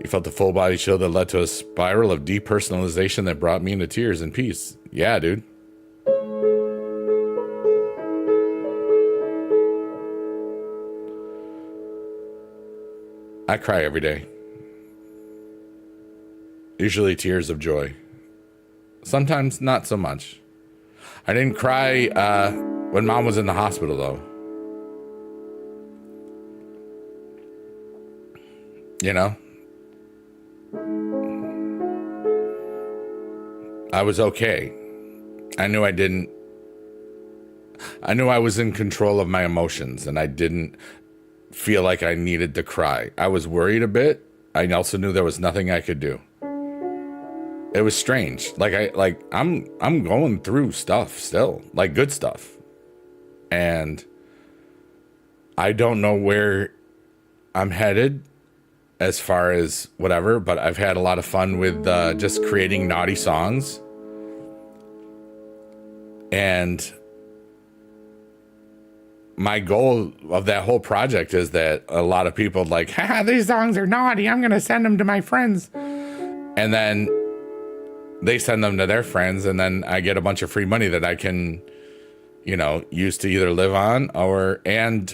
You felt the full body chill that led to a spiral of depersonalization that brought me into tears and peace. Yeah, dude. I cry every day. Usually tears of joy. Sometimes not so much. I didn't cry when Mom was in the hospital, though. You know? I was okay. I knew I was in control of my emotions, and I didn't feel like I needed to cry. I was worried a bit. I also knew there was nothing I could do. It was strange. I'm going through stuff still, like good stuff. And I don't know where I'm headed as far as whatever, but I've had a lot of fun with just creating naughty songs. And my goal of that whole project is that a lot of people like, haha, these songs are naughty. I'm going to send them to my friends. And then they send them to their friends. And then I get a bunch of free money that I can, use to either live on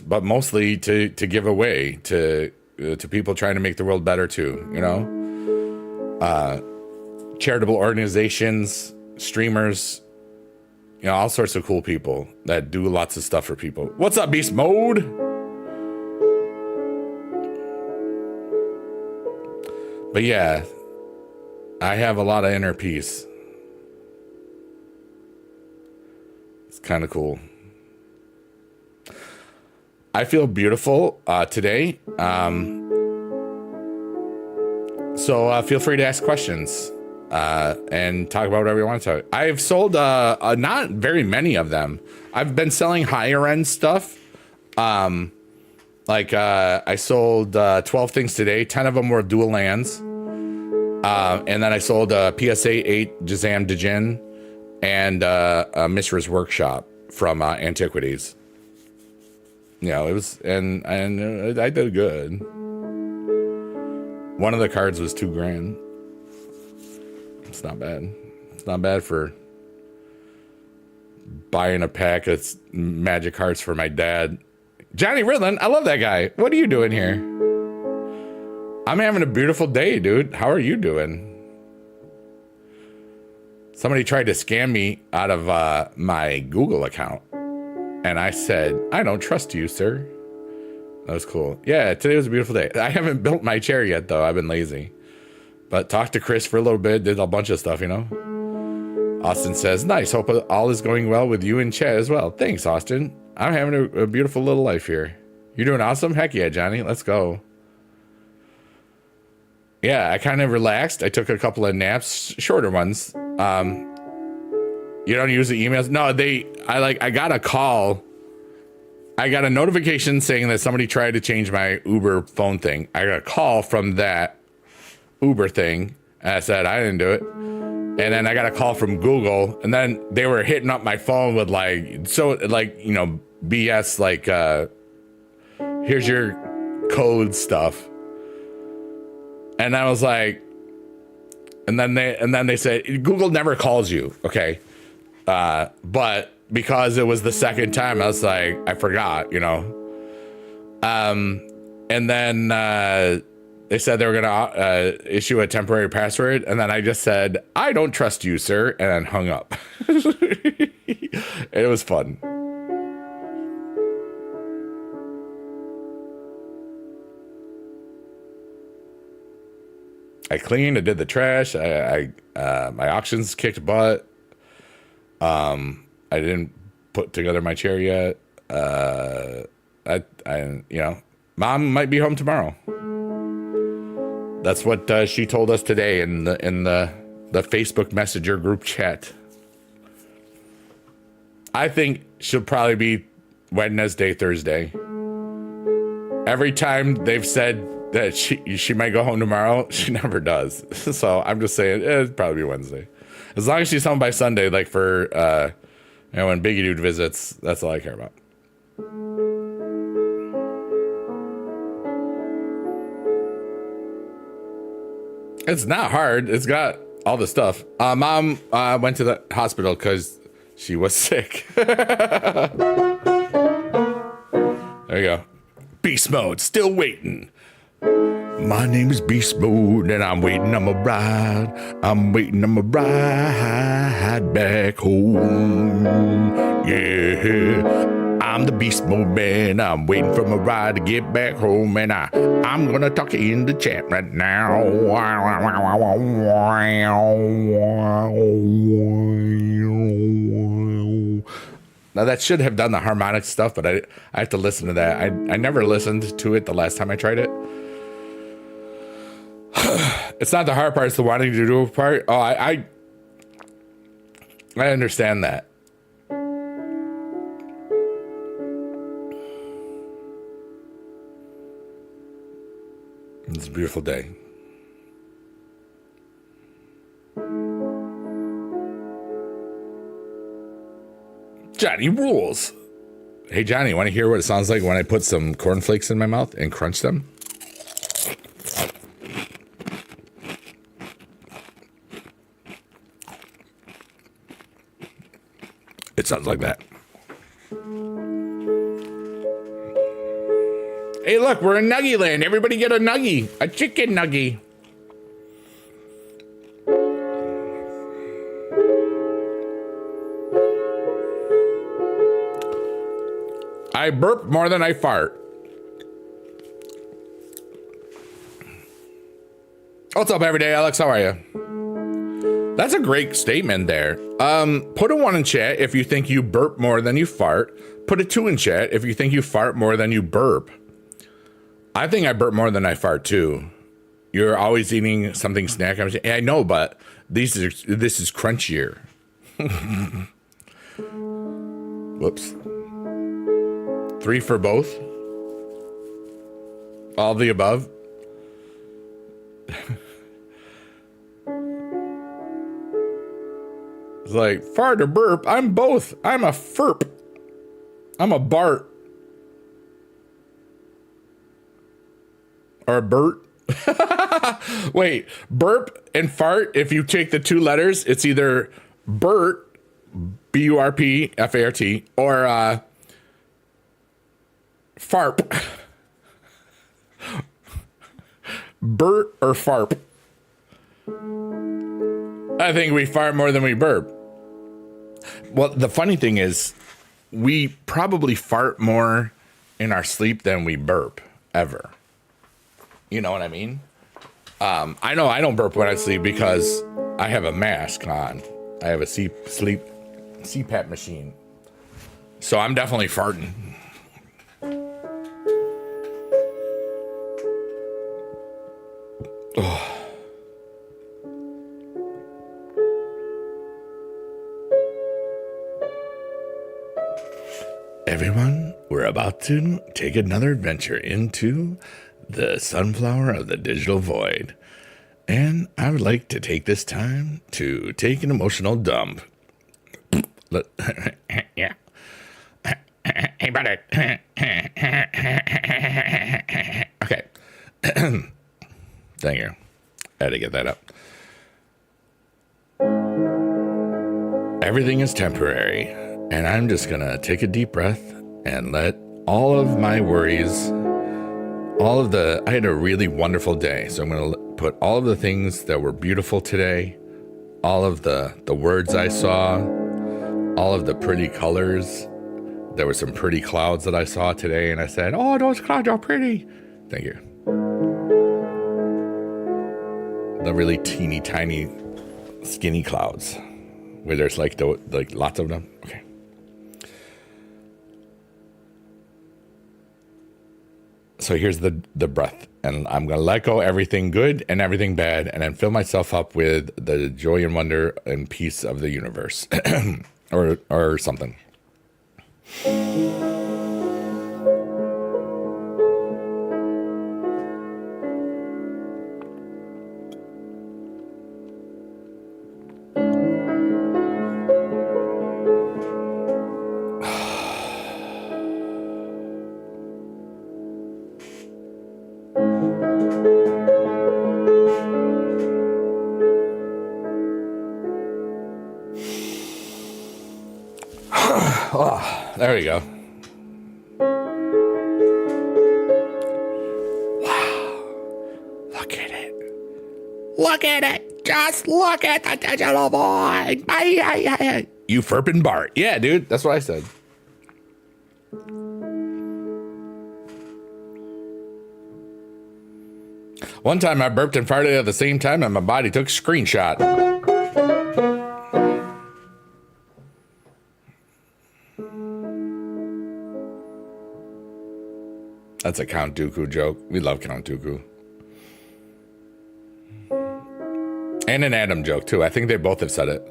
but mostly to give away to people trying to make the world better too, charitable organizations, streamers, all sorts of cool people that do lots of stuff for people. What's up, Beast Mode? But yeah, I have a lot of inner peace. It's kind of cool. I feel beautiful today. So feel free to ask questions and talk about whatever you want to talk. I've sold not very many of them. I've been selling higher end stuff. I sold 12 things today. 10 of them were dual lands. And then I sold a PSA 8 Jazam Djinn and a Mishra's Workshop from Antiquities. It was, and I did good. One of the cards was $2,000. It's not bad. It's not bad for buying a pack of magic cards for my dad. Johnny Ridlin, I love that guy. What are you doing here? I'm having a beautiful day, dude. How are you doing? Somebody tried to scam me out of my Google account. And I said, I don't trust you, sir. That was cool. Yeah, today was a beautiful day. I haven't built my chair yet, though. I've been lazy. But talked to Chris for a little bit. Did a bunch of stuff, Austin says, nice. Hope all is going well with you and Chad as well. Thanks, Austin. I'm having a beautiful little life here. You're doing awesome? Heck yeah, Johnny. Let's go. Yeah, I kind of relaxed. I took a couple of naps, shorter ones. You don't use the emails? No, I got a call. I got a notification saying that somebody tried to change my Uber phone thing. I got a call from that Uber thing. And I said, I didn't do it. And then I got a call from Google. And then they were hitting up my phone with BS, here's your code stuff. And I was like, and then they said, Google never calls you. Okay. But because it was the second time, I was like, I forgot, and then they said they were going to issue a temporary password. And then I just said, I don't trust you, sir. And then hung up. It was fun. I cleaned, I did the trash. My auctions kicked butt. I didn't put together my chair yet. Mom might be home tomorrow. That's what she told us today in the Facebook Messenger group chat. I think she'll probably be Wednesday, Thursday. Every time they've said that she might go home tomorrow, she never does. So I'm just saying it'll probably be Wednesday. As long as she's home by Sunday, like for when Biggie Dude visits, that's all I care about. It's not hard. It's got all the stuff. Mom went to the hospital because she was sick. There you go. Beast mode, still waiting. My name is Beast Mode, and I'm waiting on my ride. I'm waiting on my ride back home. Yeah, I'm the Beast Mode man. I'm waiting for my ride to get back home, and I'm gonna talk in the chat right now. Now that should have done the harmonic stuff, but I have to listen to that. I never listened to it the last time I tried it. It's not the hard part, it's the wanting to do part. Oh, I understand that. It's a beautiful day. Johnny rules. Hey, Johnny, want to hear what it sounds like when I put some cornflakes in my mouth and crunch them? It sounds like that. Hey, look, we're in Nuggie Land. Everybody get a nuggie. A chicken nuggie. I burp more than I fart. What's up, everyday Alex? How are you? That's a great statement there. Put a 1 in chat if you think you burp more than you fart. Put a 2 in chat if you think you fart more than you burp. I think I burp more than I fart too. You're always eating something snack. I know, but this is crunchier. Whoops. 3 for both. All the above. It's like fart or burp. I'm both. I'm a ferp. I'm a Bart. Or a Bert. Wait, burp and fart, if you take the 2 letters, it's either Bert, B-U-R-P, F-A-R-T, or farp. Bert or farp. I think we fart more than we burp. Well, the funny thing is, we probably fart more in our sleep than we burp, ever. You know what I mean? I know I don't burp when I sleep because I have a mask on. I have a CPAP machine. So I'm definitely farting. Oh. Everyone, we're about to take another adventure into the sunflower of the digital void. And I would like to take this time to take an emotional dump. Yeah. Hey, brother. Okay. Thank you. I had to get that up. Everything is temporary, and I'm just gonna take a deep breath and let all of my worries, I had a really wonderful day, so I'm gonna put all of the things that were beautiful today, all of the words I saw, all of the pretty colors. There were some pretty clouds that I saw today, and I said, oh, those clouds are pretty. Thank you. The really teeny tiny skinny clouds where there's like lots of them. Okay. So here's the breath, and I'm gonna let go everything good and everything bad, and then fill myself up with the joy and wonder and peace of the universe, or something. Oh, there we go. Wow. Look at it. Look at it. Just look at the digital boy. You Furpin' Bart. Yeah, dude. That's what I said. One time I burped and farted at the same time and my body took a screenshot. That's a Count Dooku joke. We love Count Dooku. And an Adam joke, too. I think they both have said it.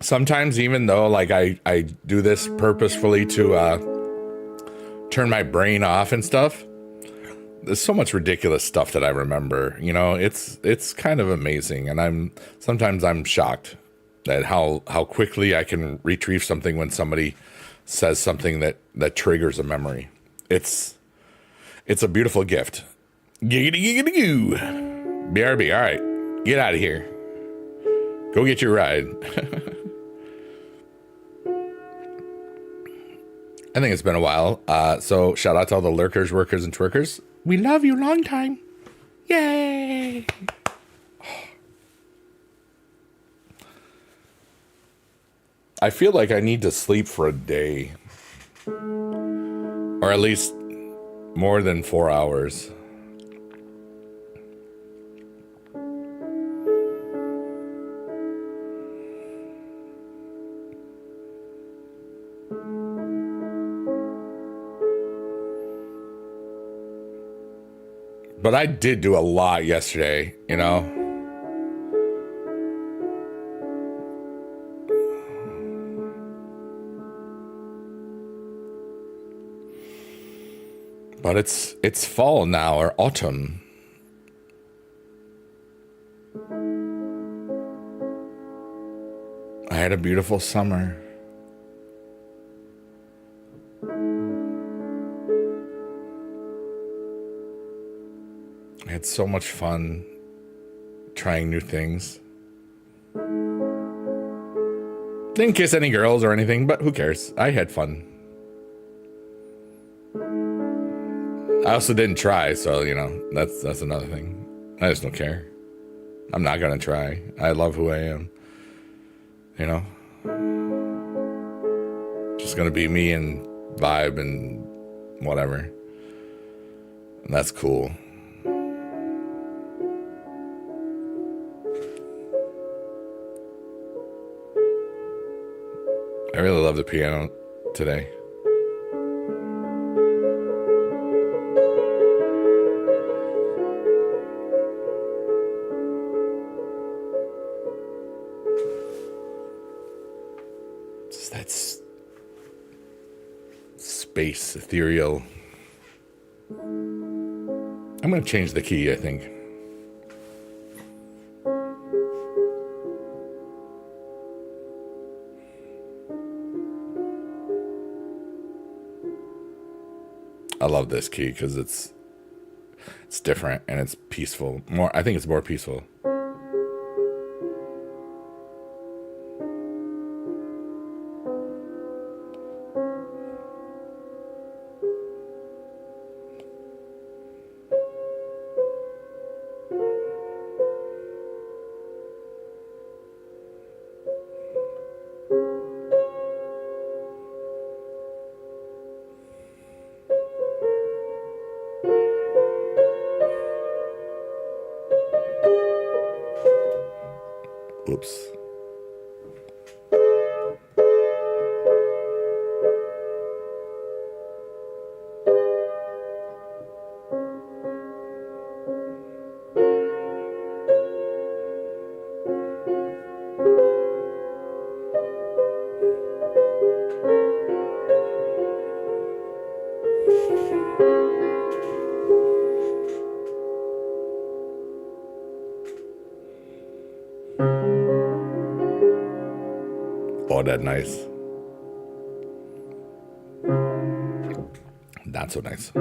Sometimes, even though, like, I do this purposefully to turn my brain off and stuff, there's so much ridiculous stuff that I remember. You know, it's kind of amazing, and sometimes I'm shocked at how quickly I can retrieve something when somebody says something that triggers a memory. It's a beautiful gift. Giggity giggity goo. BRB, all right, get out of here. Go get your ride. I think it's been a while. So shout out to all the lurkers, workers, and twerkers. We love you long time. Yay. I feel like I need to sleep for a day. Or at least more than 4 hours. But I did do a lot yesterday, you know? But it's fall now, or autumn. I had a beautiful summer. I had so much fun trying new things. Didn't kiss any girls or anything, but who cares? I had fun. I also didn't try, so, you know, that's another thing. I just don't care. I'm not gonna try. I love who I am. You know? Just gonna be me and vibe and whatever. And that's cool. I really love the piano today. Just that space, ethereal. I'm going to change the key, I think. I love this key because it's different and it's peaceful. I think it's more peaceful. Oops. Oh, that nice. Not so nice.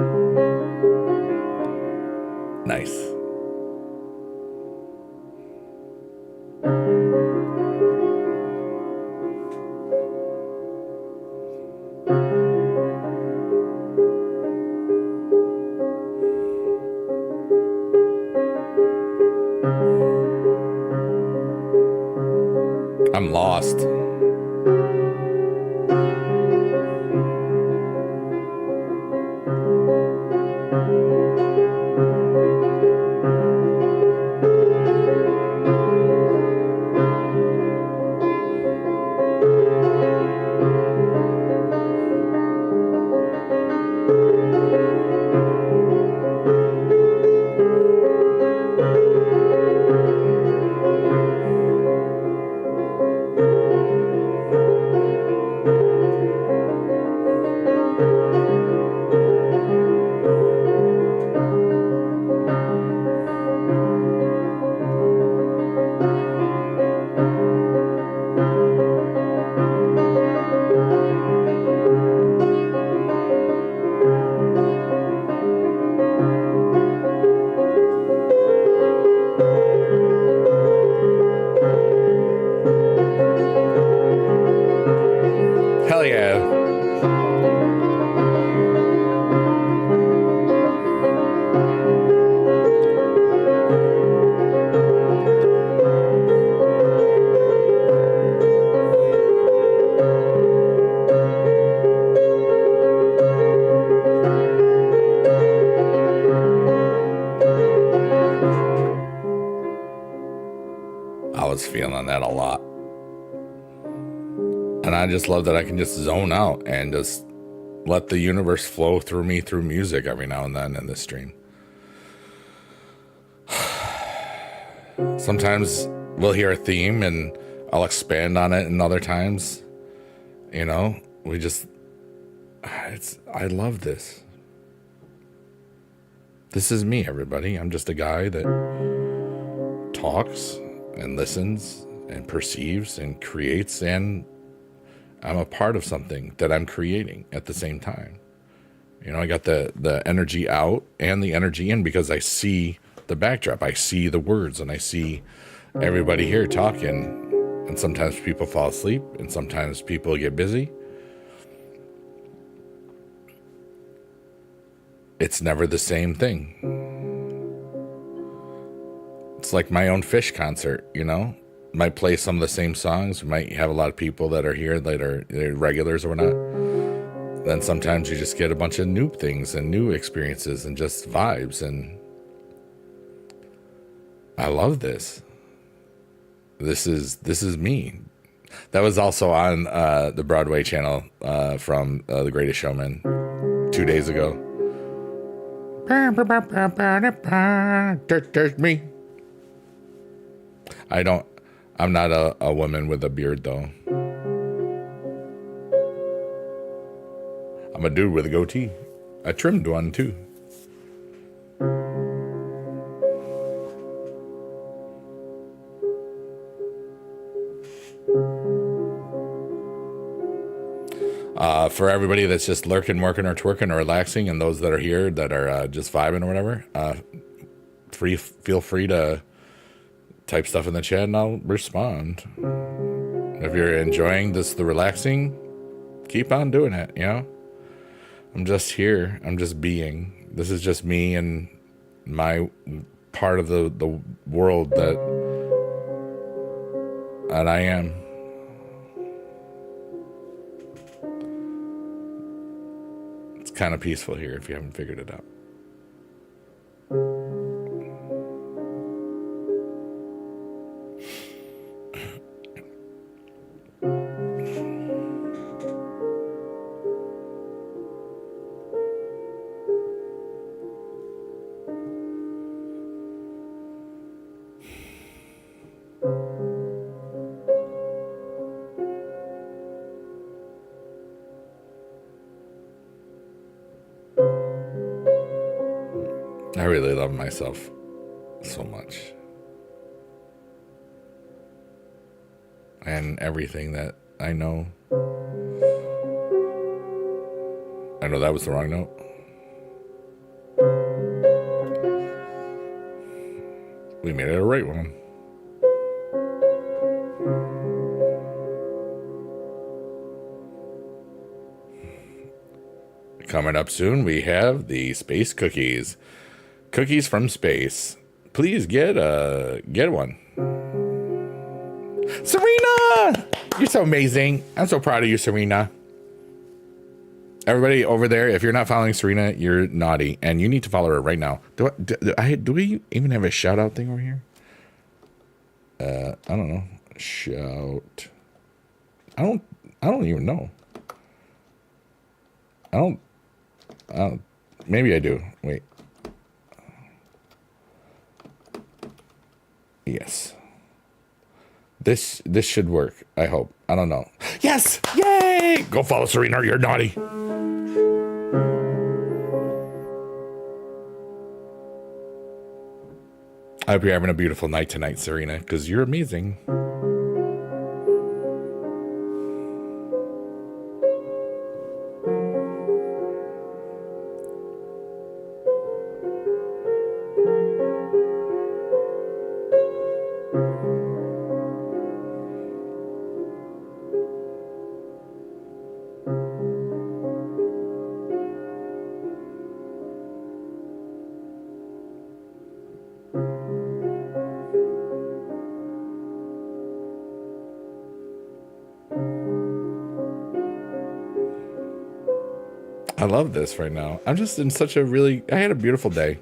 Nice. I'm lost. Hell yeah. I was feeling that a lot. And I just love that I can just zone out and just let the universe flow through me through music every now and then in this stream. Sometimes we'll hear a theme and I'll expand on it, and other times, you know, I love this. This is me, everybody. I'm just a guy that talks and listens and perceives and creates, and I'm a part of something that I'm creating at the same time. You know, I got the energy out and the energy in because I see the backdrop. I see the words and I see everybody here talking. And sometimes people fall asleep and sometimes people get busy. It's never the same thing. It's like my own Fish concert, you know? Might play some of the same songs. We might have a lot of people that are here that are regulars or whatnot. Then sometimes you just get a bunch of new things and new experiences and just vibes. And I love this. This is me. That was also on the Broadway channel from The Greatest Showman 2 days ago. Me. I'm not a woman with a beard, though. I'm a dude with a goatee. I trimmed one, too. For everybody that's just lurking, working, or twerking, or relaxing, and those that are here that are just vibing or whatever, feel free to type stuff in the chat and I'll respond. If you're enjoying the relaxing, keep on doing it, you know? I'm just here. I'm just being. This is just me and my part of the world that I am. It's kind of peaceful here if you haven't figured it out. I really love myself so much. And everything that I know. I know that was the wrong note. We made it a right one. Coming up soon, we have the space cookies. Cookies from space. Please get one. Serena! You're so amazing. I'm so proud of you, Serena. Everybody over there, if you're not following Serena, you're naughty, and you need to follow her right now. Do we even have a shout out thing over here? I don't know. Shout. I don't even know. I don't. Maybe I do. Wait. Yes. This should work. I hope. I don't know. Yes! Yay! Go follow Serena. You're naughty. I hope you're having a beautiful night tonight, Serena, because you're amazing. I love this right now. I'm just in such a I had a beautiful day.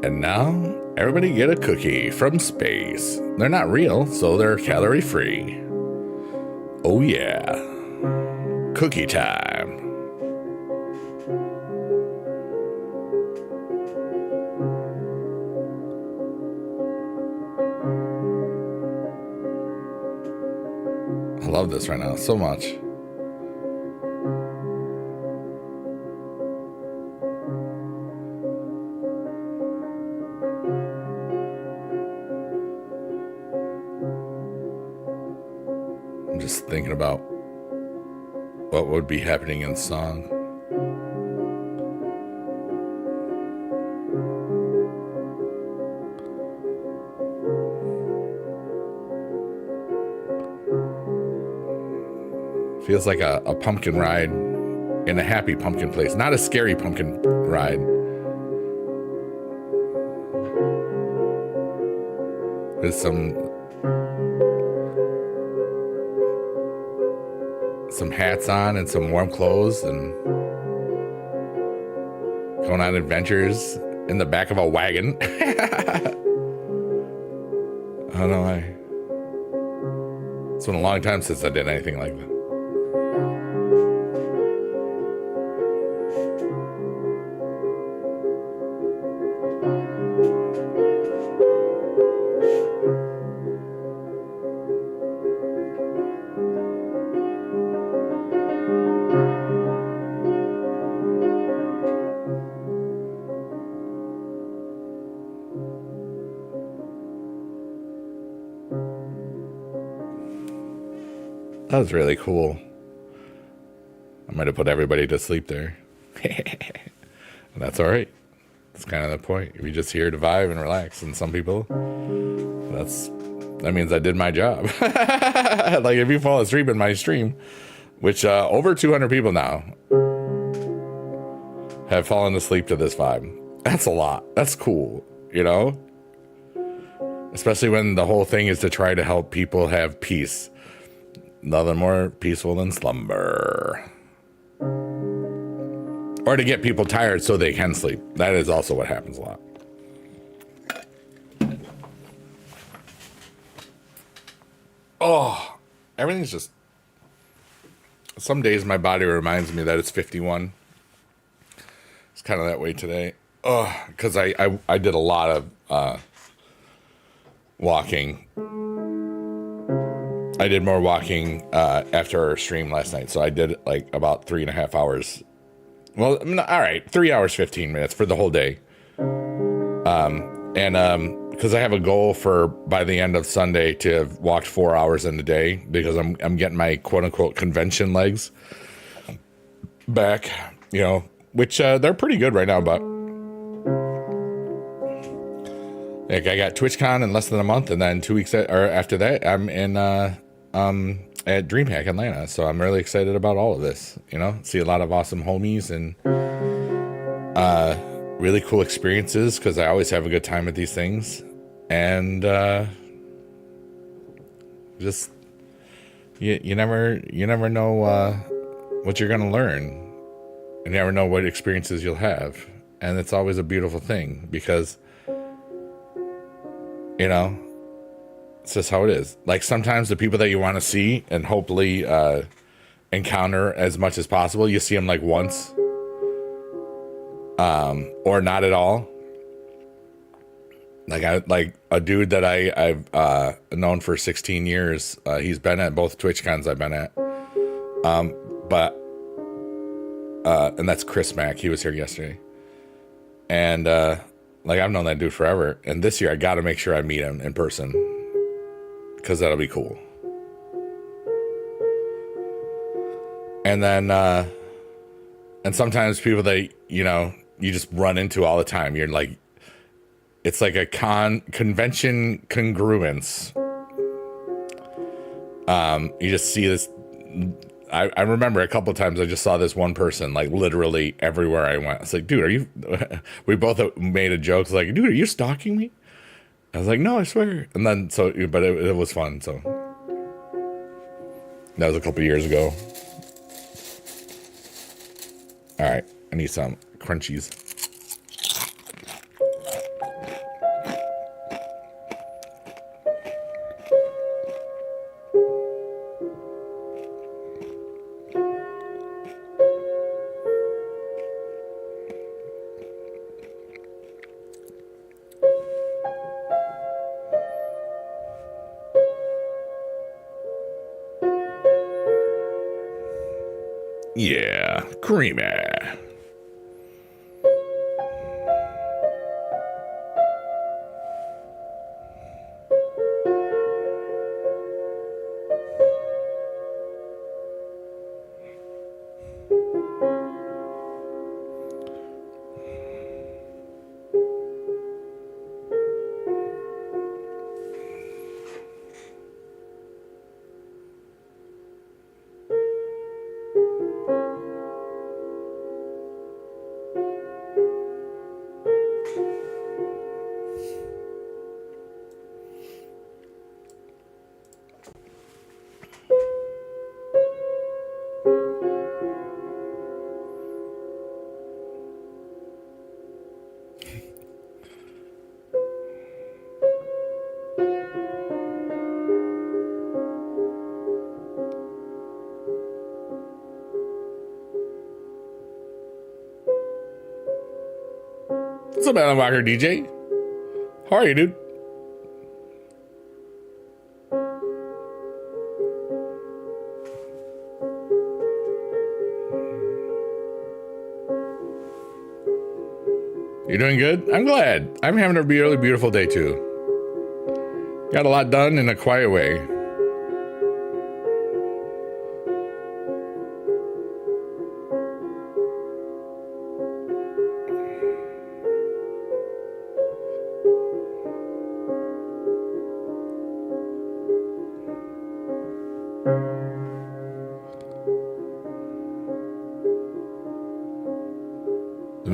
And now, everybody get a cookie from space. They're not real, so they're calorie free. Oh yeah. Cookie time. I love this right now so much. Just thinking about what would be happening in song. Feels like a pumpkin ride in a happy pumpkin place, not a scary pumpkin ride. There's some hats on and some warm clothes and going on adventures in the back of a wagon. I don't know why. It's been a long time since I did anything like that. That was really cool. I might have put everybody to sleep there. And that's all right. That's kind of the point. You're just here to vibe and relax. And some people, that means I did my job. Like if you fall asleep in my stream, which over 200 people now have fallen asleep to this vibe. That's a lot. That's cool, you know? Especially when the whole thing is to try to help people have peace. Nothing more peaceful than slumber. Or to get people tired so they can sleep. That is also what happens a lot. Oh, everything's just... Some days my body reminds me that it's 51. It's kind of that way today. Oh, because I did a lot of walking. I did more walking after our stream last night. So I did like about 3.5 hours. Well, all right, 3 hours, 15 minutes for the whole day. Because I have a goal for by the end of Sunday to have walked 4 hours in a day because I'm getting my quote unquote convention legs back, you know, which they're pretty good right now, but like I got TwitchCon in less than a month, and then 2 weeks after that, I'm in at DreamHack Atlanta. So I'm really excited about all of this, you know, see a lot of awesome homies and really cool experiences because I always have a good time at these things. And just you never know what you're gonna learn. You never know what experiences you'll have. And it's always a beautiful thing because, you know, it's just how it is. Like sometimes the people that you want to see and hopefully encounter as much as possible, you see them like once or not at all. Like a dude that I've known for 16 years. He's been at both TwitchCons I've been at. And that's Chris Mack. He was here yesterday. And like I've known that dude forever. And this year I got to make sure I meet him in person because that'll be cool. And then and sometimes people that, you know, you just run into all the time. You're like, it's like a convention congruence. You just see this. I remember a couple of times I just saw this one person like literally everywhere I went. It's like, dude, are you? We both made a joke. It's like, dude, are you stalking me? I was like, no, I swear. And then but it was fun. So that was a couple of years ago. All right, I need some crunchies. Yeah, creamy. What's up, Alan Walker DJ? How are you, dude? You're doing good? I'm glad. I'm having a really beautiful day, too. Got a lot done in a quiet way.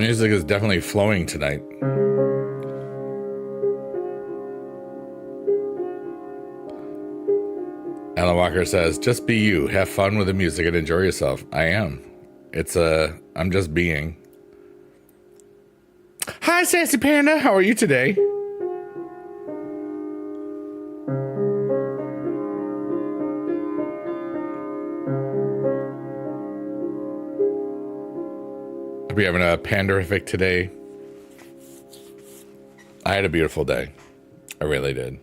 music is definitely flowing tonight. Alan Walker says, just be you. Have fun with the music and enjoy yourself. I am. I'm just being. Hi, Sassy Panda. How are you today? Hope you're having a panderific today. I had a beautiful day. I really did.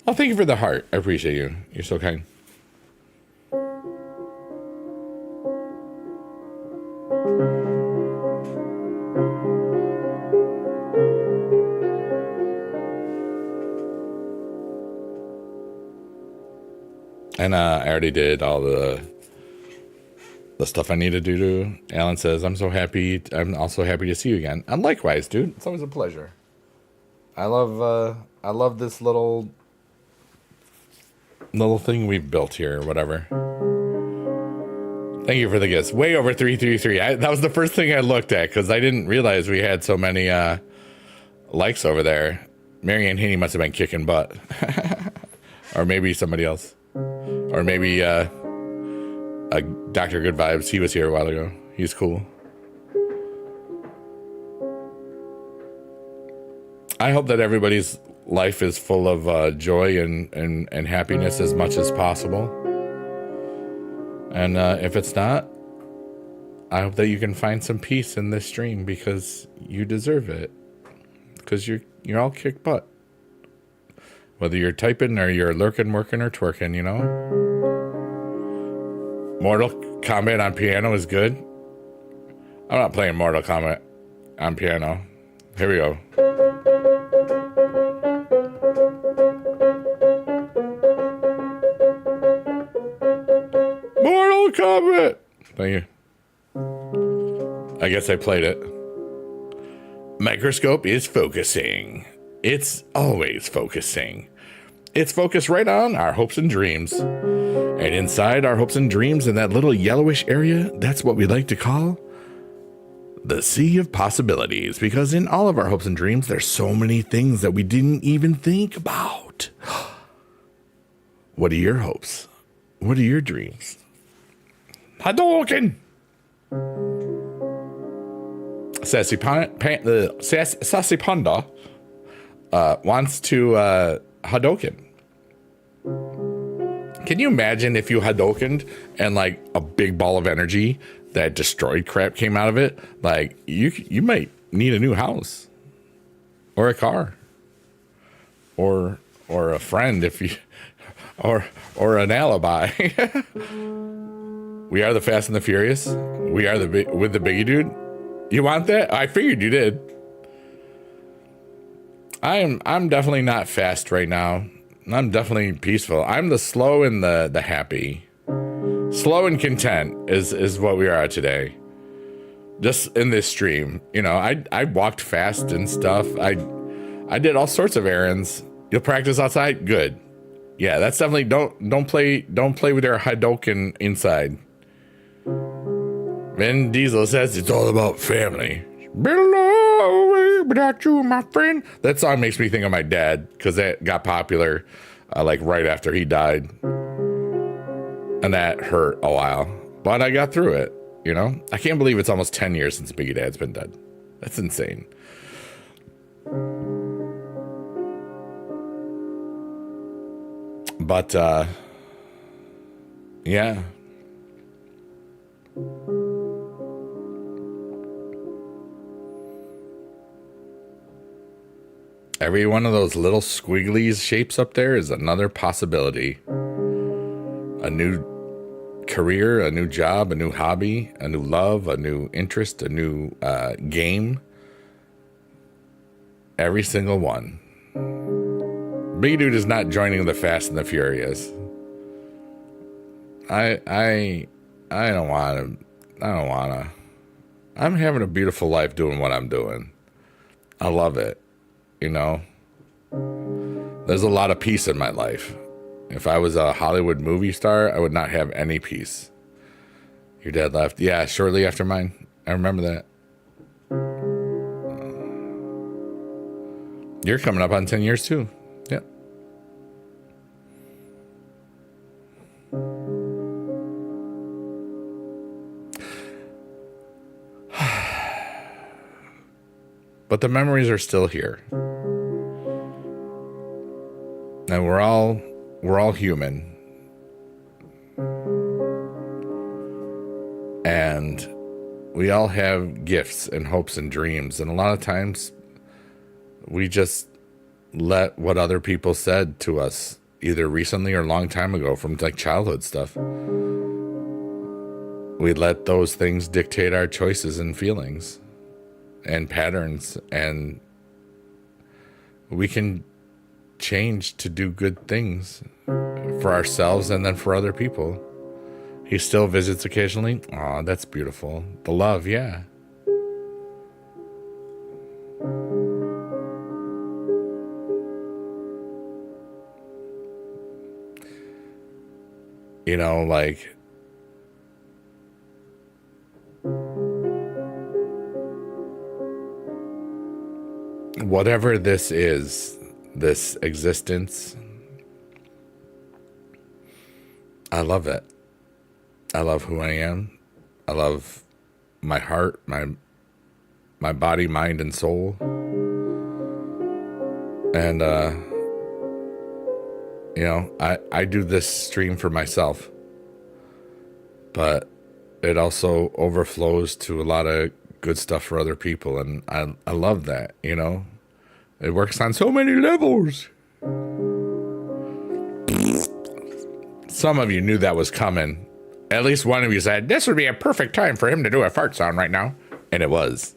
Oh, thank you for the heart. I appreciate you. You're so kind. And I already did all the stuff I need to do. Alan says, I'm so happy. I'm also happy to see you again. And likewise, dude. It's always a pleasure. I love this little thing we've built here or whatever. Thank you for the gifts. Way over 333. That was the first thing I looked at because I didn't realize we had so many likes over there. Marianne Haney must have been kicking butt. Or maybe somebody else. Or maybe Dr. Good Vibes. He was here a while ago. He's cool. I hope that everybody's life is full of joy and happiness as much as possible. And if it's not, I hope that you can find some peace in this stream because you deserve it. Because you're all kick butt. Whether you're typing or you're lurking, working, or twerking, you know? Mortal Kombat on piano is good. I'm not playing Mortal Kombat on piano. Here we go. Mortal Kombat! Thank you. I guess I played it. Microscope is focusing. It's always focusing. It's focused right on our hopes and dreams. And inside our hopes and dreams in that little yellowish area, that's what we like to call the sea of possibilities. Because in all of our hopes and dreams, there's so many things that we didn't even think about. What are your hopes? What are your dreams? Hadouken! Sassy Panda wants to Hadouken. Can you imagine if you Hadoukened and like a big ball of energy that destroyed crap came out of it? Like you might need a new house or a car or a friend if you or an alibi. We are the Fast and the Furious. We are with the Biggie dude. You want that? I figured you did. I'm definitely not fast right now. I'm definitely peaceful. I'm the slow and the happy. Slow and content is what we are today. Just in this stream. You know, I walked fast and stuff. I did all sorts of errands. You'll practice outside? Good. Yeah, that's definitely don't play with your Hadouken inside. Vin Diesel says it's all about family. Below, without you, my friend. That song makes me think of my dad because that got popular like right after he died. And that hurt a while. But I got through it, you know? I can't believe it's almost 10 years since Biggie Dad's been dead. That's insane. But, yeah. Every one of those little squigglies shapes up there is another possibility. A new career, a new job, a new hobby, a new love, a new interest, a new game. Every single one. Big Dude is not joining the Fast and the Furious. I don't want to. I'm having a beautiful life doing what I'm doing. I love it. You know, there's a lot of peace in my life. If I was a Hollywood movie star, I would not have any peace. Your dad left. Yeah, shortly after mine. I remember that. You're coming up on 10 years too. Yep. But the memories are still here. And we're all human. And we all have gifts and hopes and dreams. And a lot of times we just let what other people said to us, either recently or a long time ago, from like childhood stuff. We let those things dictate our choices and feelings and patterns, and we can change to do good things for ourselves and then for other people. He still visits occasionally. Aw, that's beautiful. The love, yeah. You know, like, whatever this is, this existence, I love it. I love who I am. I love my heart, my body, mind, and soul. And, you know, I do this stream for myself, but it also overflows to a lot of good stuff for other people. And I love that, you know, it works on so many levels. Some of you knew that was coming. At least one of you said, this would be a perfect time for him to do a fart sound right now. And it was.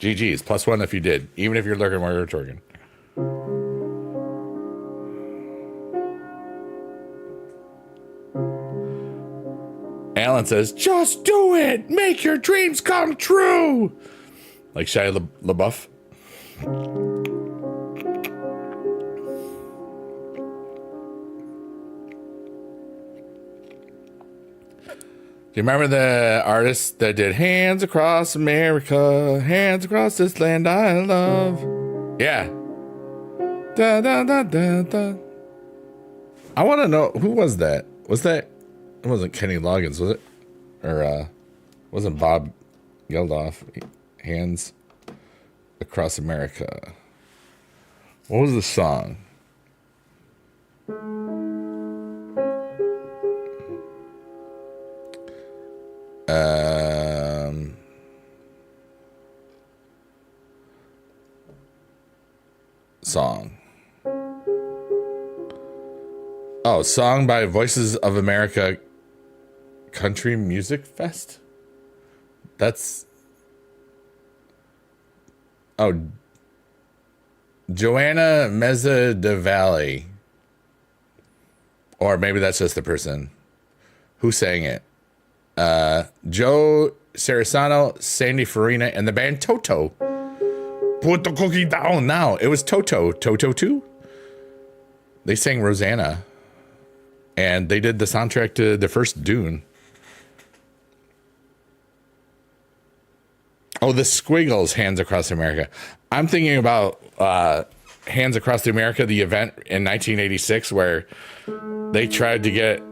GG's, +1 if you did, even if you're lurking while you're twerking. Alan says, just do it. Make your dreams come true. Like Shia LaBeouf. Do you remember the artist that did Hands Across America, Hands Across This Land I Love? Yeah. Da, da, da, da, da. I want to know, who was that? It wasn't Kenny Loggins, was it? Or wasn't Bob Geldof? Hands Across America. What was the song? Song. Oh, song by Voices of America Country Music Fest? That's... Oh, Joanna Meza de Valle. Or maybe that's just the person. Who sang it? Joe Sarasano, Sandy Farina, and the band Toto. Put the cookie down now. It was Toto 2. They sang Rosanna. And they did the soundtrack to the first Dune. Oh, the Squiggles, Hands Across America. I'm thinking about Hands Across America, the event in 1986, where they tried to get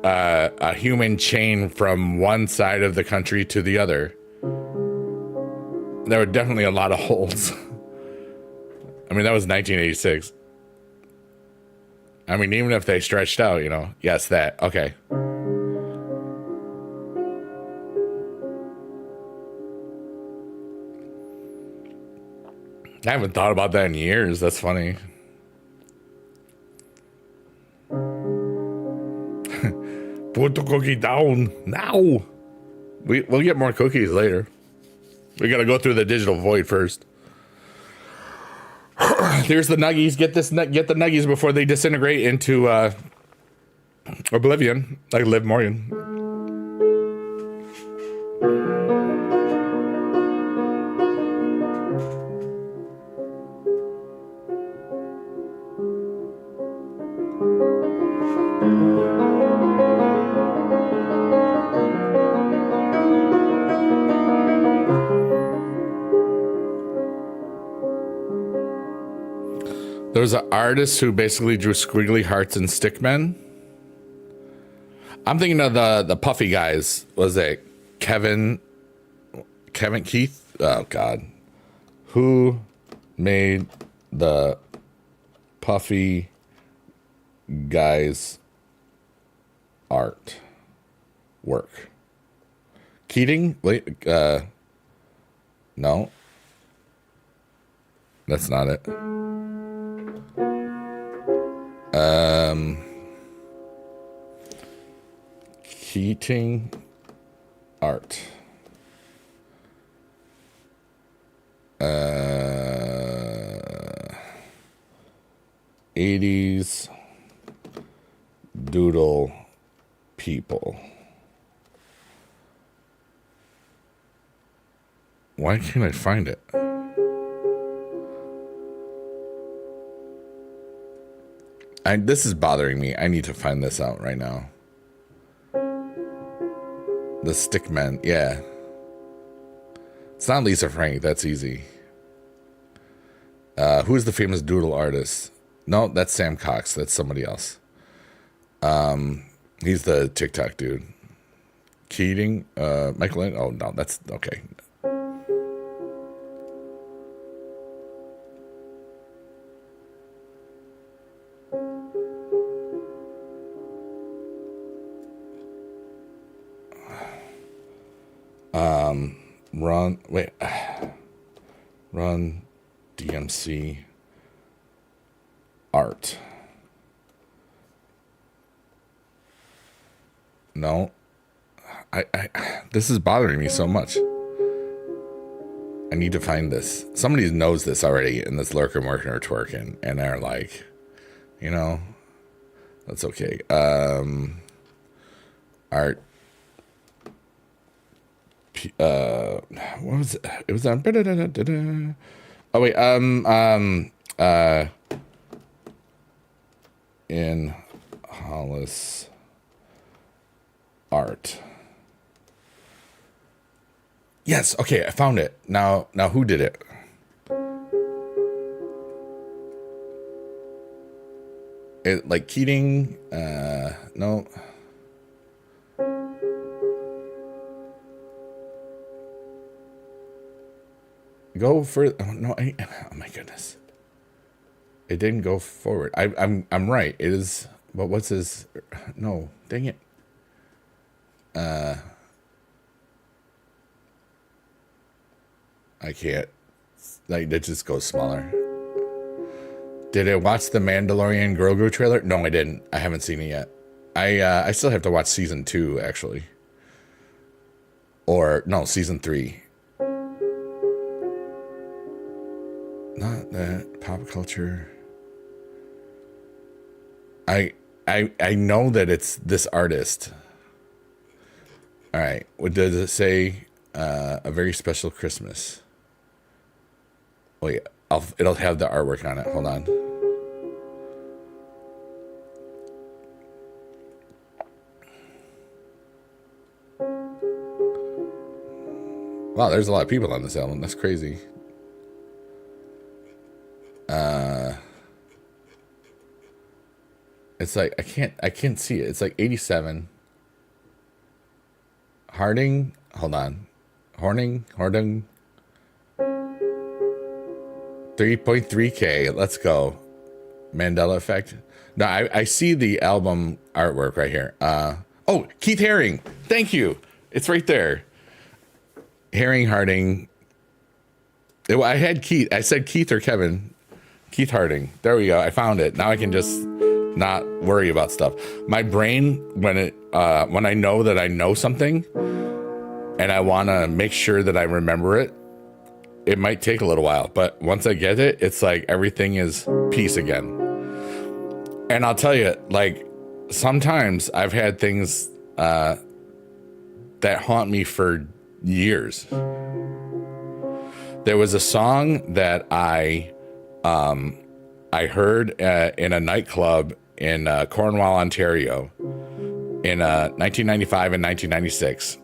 a human chain from one side of the country to the other. There were definitely a lot of holes. I mean, that was 1986. I mean, even if they stretched out, you know. Yes, that. Okay. I haven't thought about that in years. That's funny. Put the cookie down now. We'll get more cookies later. We gotta go through the digital void first. There's the nuggies. Get the nuggies before they disintegrate into oblivion, like Liv Morgan. There was an artist who basically drew squiggly hearts and stickmen. I'm thinking of the puffy guys. Was it Kevin Keith? Oh God, who made the puffy guys art work? Keating? Wait, no, that's not it. Keating art. 80s doodle people. Why can't I find it? This is bothering me. I need to find this out right now. The Stickmen, yeah. It's not Lisa Frank, that's easy. Who's the famous doodle artist? No, that's Sam Cox. That's somebody else. He's the TikTok dude. Keating, Michael. Oh no, that's okay. Run DMC art. No, I this is bothering me so much. I need to find this. Somebody knows this already in this lurker marketer twerking, and they're like, you know, that's okay. Art. What was it? It was on. Oh wait. In Hollis art. Yes. Okay, I found it. Now, who did it? It like Keating. No. Go for no. Oh my goodness! It didn't go forward. I'm right. It is. But what's his? No, dang it. I can't. Like it just goes smaller. Did I watch the Mandalorian Grogu trailer? No, I didn't. I haven't seen it yet. I still have to watch season 2 actually. Or no, season 3. Not that pop culture. I know that it's this artist. All right. What does it say? A very special Christmas. Wait, it'll have the artwork on it. Hold on. Wow, there's a lot of people on this album. That's crazy. It's like I can't see it. It's like 87. Harding, hold on. Harding. 3.3K. Let's go. Mandela effect. No, I see the album artwork right here. Oh, Keith Haring. Thank you. It's right there. Haring Harding. I had Keith. I said Keith or Kevin. Keith Harding. There we go. I found it. Now I can just not worry about stuff. My brain, when I know that I know something and I want to make sure that I remember it, it might take a little while. But once I get it, it's like everything is peace again. And I'll tell you, like, sometimes I've had things that haunt me for years. There was a song that I heard in a nightclub in Cornwall, Ontario in 1995 and 1996.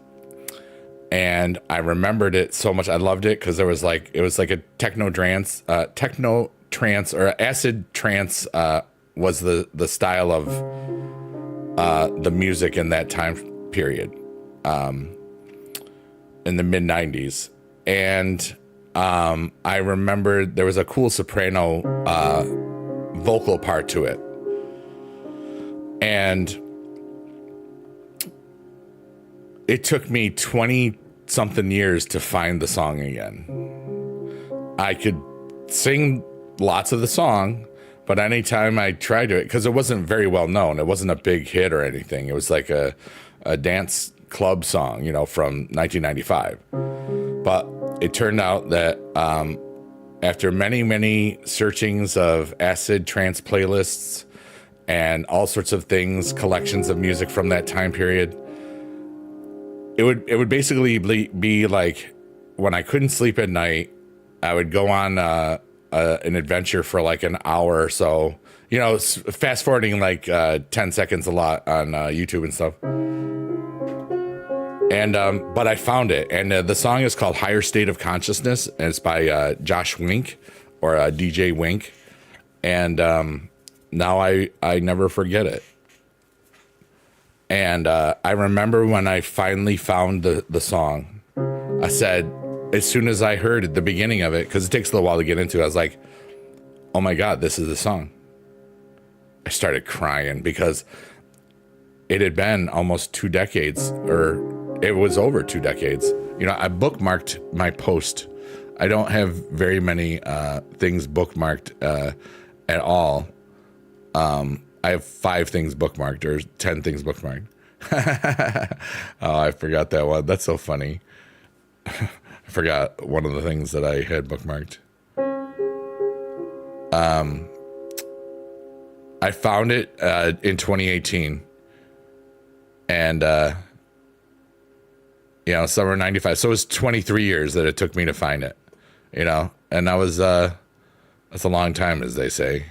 And I remembered it so much. I loved it because it was like a techno trance or acid trance was the style of the music in that time period, in the mid 90s. And I remember there was a cool soprano vocal part to it. And it took me 20 something years to find the song again. I could sing lots of the song, but anytime I tried to, because it wasn't very well known, it wasn't a big hit or anything. It was like a dance club song, from 1995. But it turned out that after many, many searchings of acid trance playlists and all sorts of things, collections of music from that time period, it would basically be like when I couldn't sleep at night, I would go on an adventure for like an hour or so, fast forwarding like 10 seconds a lot on YouTube and stuff. And but I found it, and the song is called "Higher State of Consciousness," and it's by Josh Wink, or DJ Wink, and now I never forget it. And I remember when I finally found the song, I said, as soon as I heard the beginning of it, because it takes a little while to get into it, I was like, oh my God, this is the song. I started crying because it had been almost 2 decades, or it was over 2 decades. I bookmarked my post. I don't have very many things bookmarked at all. I have 5 things bookmarked, or 10 things bookmarked. Oh, I forgot that one. That's so funny. I forgot one of the things that I had bookmarked. I found it in 2018. And, summer 95. So it was 23 years that it took me to find it, and that was, that's a long time, as they say.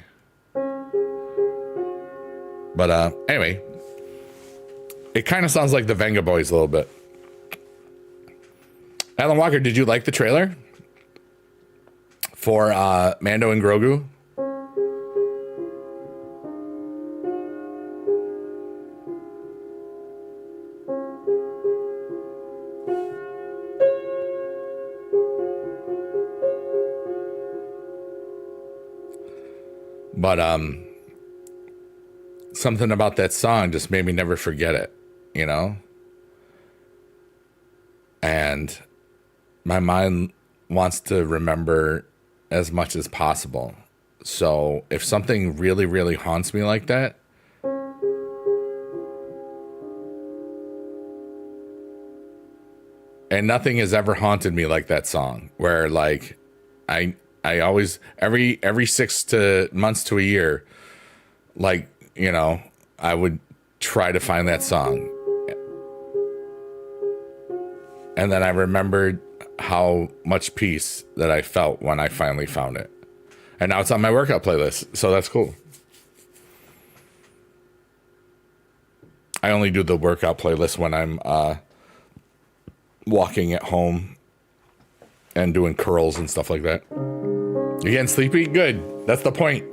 But anyway, it kind of sounds like the Venga Boys a little bit. Alan Walker, did you like the trailer for Mando and Grogu? But something about that song just made me never forget it, And my mind wants to remember as much as possible. So if something really, really haunts me like that, and nothing has ever haunted me like that song, where like I always, every 6 months to a year, like, I would try to find that song. And then I remembered how much peace that I felt when I finally found it. And now it's on my workout playlist, so that's cool. I only do the workout playlist when I'm walking at home and doing curls and stuff like that. You getting sleepy? Good. That's the point.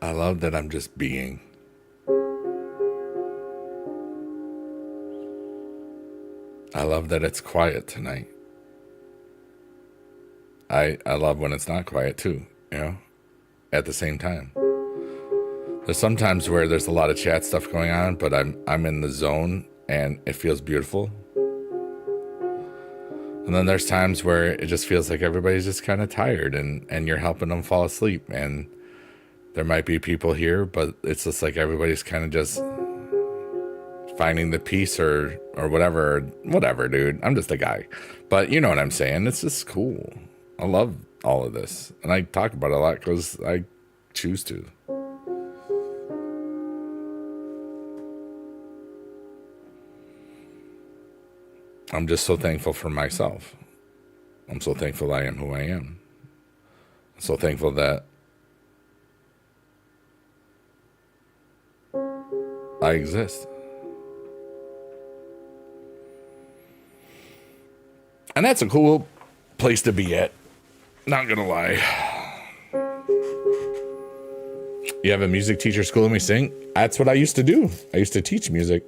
I love that I'm just being. I love that it's quiet tonight. I love when it's not quiet too, at the same time. There's some times where there's a lot of chat stuff going on, but I'm in the zone and it feels beautiful. And then there's times where it just feels like everybody's just kind of tired and you're helping them fall asleep, and there might be people here, but it's just like everybody's kind of just finding the peace or whatever, dude. I'm just a guy. But you know what I'm saying? It's just cool. I love all of this. And I talk about it a lot because I choose to. I'm just so thankful for myself. I'm so thankful I am who I am. I'm so thankful that I exist. And that's a cool place to be at. Not gonna lie. You have a music teacher schooling me sing? That's what I used to do. I used to teach music.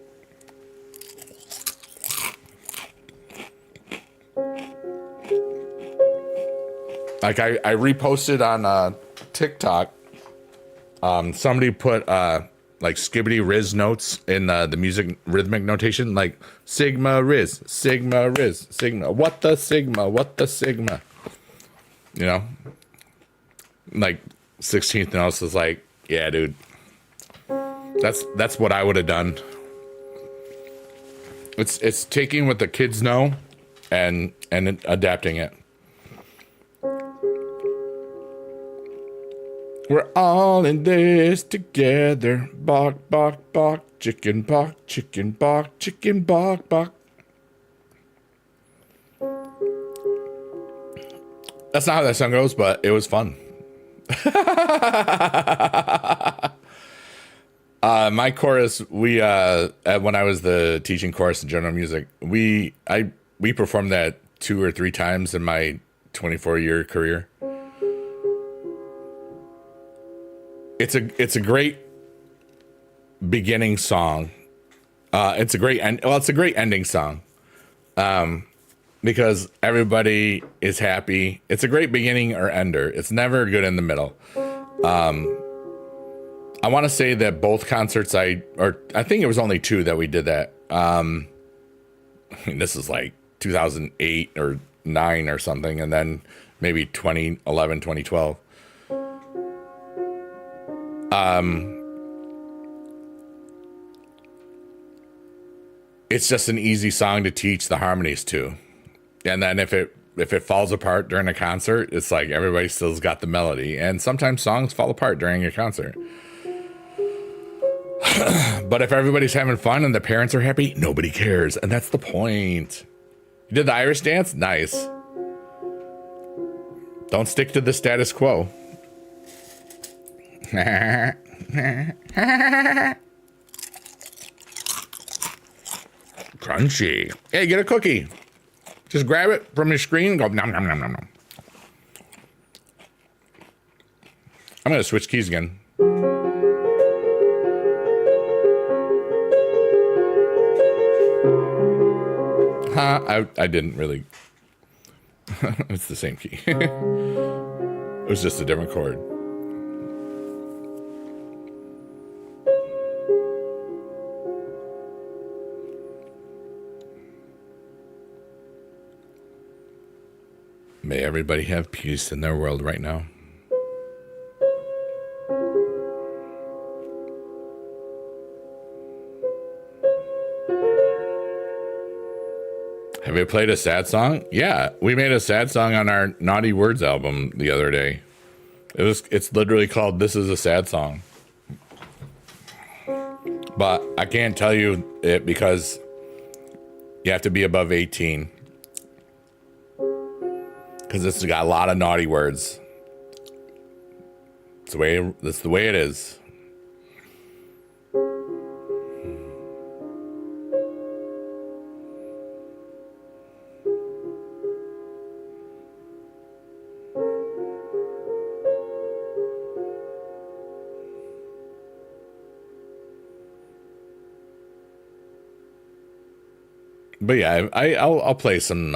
Like I reposted on TikTok. Somebody put like skibbity riz notes in the music rhythmic notation, like sigma riz, sigma riz, sigma. What the sigma? What the sigma? You know, like 16th notes is like, yeah, dude. That's what I would have done. It's taking what the kids know and adapting it. We're all in this together. Bok, bok, bok, chicken, bok, chicken, bok, chicken, bok, bok. That's not how that song goes, but it was fun. My chorus, when I was the teaching chorus in general music, we performed that 2 or 3 times in my 24-year career. It's a great beginning song. It's a great ending song. Because everybody is happy. It's a great beginning or ender. It's never good in the middle. I want to say that both concerts I think it was only 2 that we did that. I mean, this is like 2008 or 9 or something, and then maybe 2011, 2012. It's just an easy song to teach the harmonies to. And then if it falls apart during a concert, it's like everybody still's got the melody. And sometimes songs fall apart during a concert. But if everybody's having fun and the parents are happy, nobody cares. And that's the point. You did the Irish dance? Nice. Don't stick to the status quo. Crunchy. Hey, get a cookie. Just grab it from your screen and go nom nom nom nom nom. I'm gonna switch keys again. I didn't really. It's the same key. It was just a different chord. May everybody have peace in their world right now. Have you played a sad song? Yeah, we made a sad song on our Naughty Words album the other day. It's literally called This Is a Sad Song. But I can't tell you it because you have to be above 18. Because it's got a lot of naughty words. That's the way it is. But yeah, I'll play some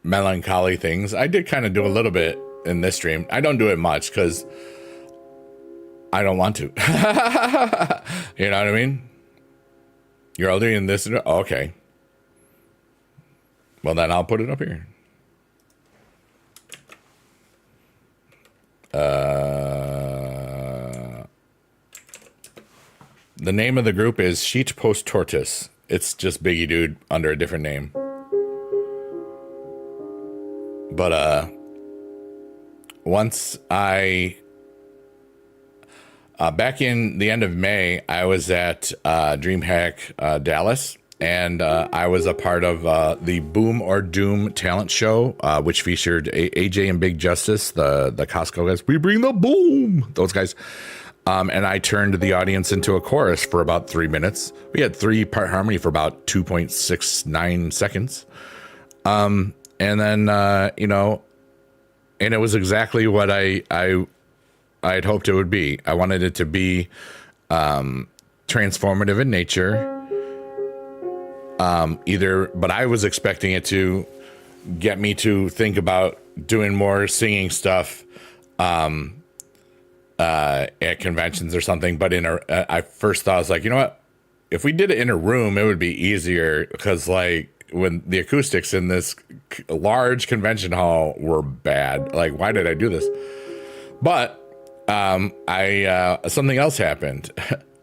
melancholy things. I did kind of do a little bit in this stream. I don't do it much because I don't want to. You know what I mean? You're all doing this. Oh, okay. Well, then I'll put it up here. The name of the group is Sheet Post Tortoise. It's just Biggie Dude under a different name. But once I back in the end of May, I was at DreamHack Dallas, and I was a part of the Boom or Doom talent show, which featured AJ and Big Justice, the Costco guys. We bring the boom, those guys. And I turned the audience into a chorus for about 3 minutes. We had 3-part harmony for about 2.69 seconds. And then, and it was exactly what I had hoped it would be. I wanted it to be transformative in nature. But I was expecting it to get me to think about doing more singing stuff at conventions or something. But I first thought, I was like, you know what? If we did it in a room, it would be easier, because like when the acoustics in this large convention hall were bad, like, why did I do this? But something else happened.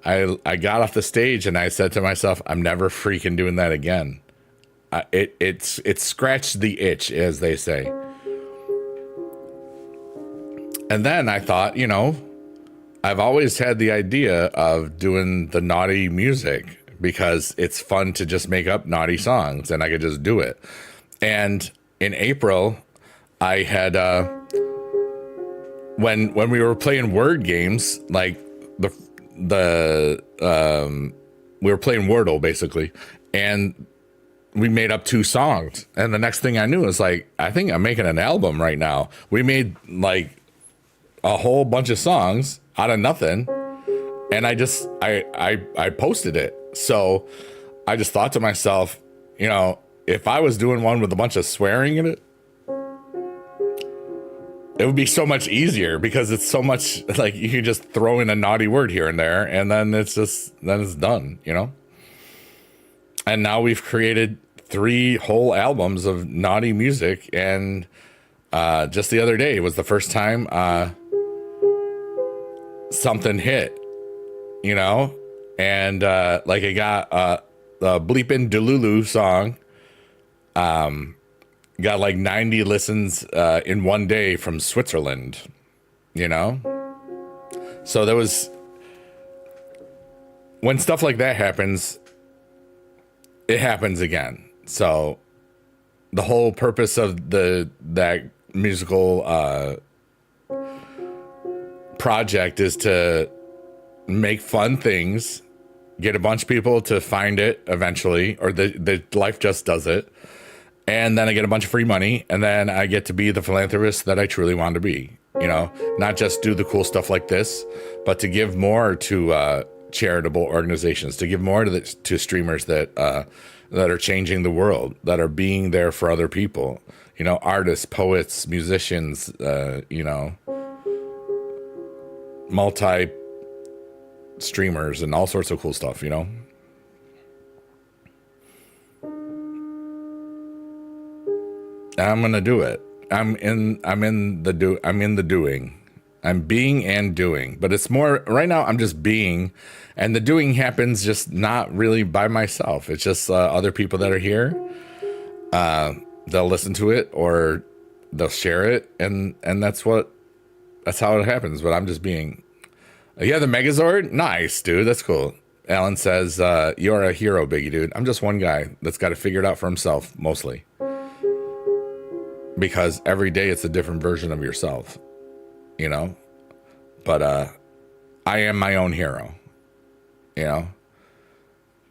I got off the stage and I said to myself, I'm never freaking doing that again. It scratched the itch, as they say. And then I thought, I've always had the idea of doing the naughty music because it's fun to just make up naughty songs and I could just do it. And in April, I had, when we were playing word games, like we were playing Wordle basically, and we made up 2 songs. And the next thing I knew was like, I think I'm making an album right now. We made like a whole bunch of songs out of nothing. And I posted it. So I just thought to myself, if I was doing one with a bunch of swearing in it, it would be so much easier, because it's so much like you can just throw in a naughty word here and there, and then it's done, And now we've created 3 whole albums of naughty music, and just the other day was the first time something hit, and like it got the Bleepin' Delulu song got like 90 listens in one day from Switzerland, so there was, when stuff like that happens, it happens again. So the whole purpose of that musical project is to make fun things, get a bunch of people to find it eventually, or the life just does it, and then I get a bunch of free money, and then I get to be the philanthropist that I truly want to be. Not just do the cool stuff like this, but to give more to charitable organizations, to give more to streamers that are changing the world, that are being there for other people. Artists, poets, musicians, multi streamers, and all sorts of cool stuff. I'm gonna do it. I'm in the doing. I'm being and doing, but it's more right now. I'm just being, and the doing happens just not really by myself. It's just other people that are here. They'll listen to it or they'll share it, and that's how it happens. But I'm just being. Yeah, the Megazord, nice, dude. That's cool. Alan says you're a hero, Biggie Dude. I'm just one guy that's got to figure it out for himself, mostly. Because every day it's a different version of yourself, but I am my own hero.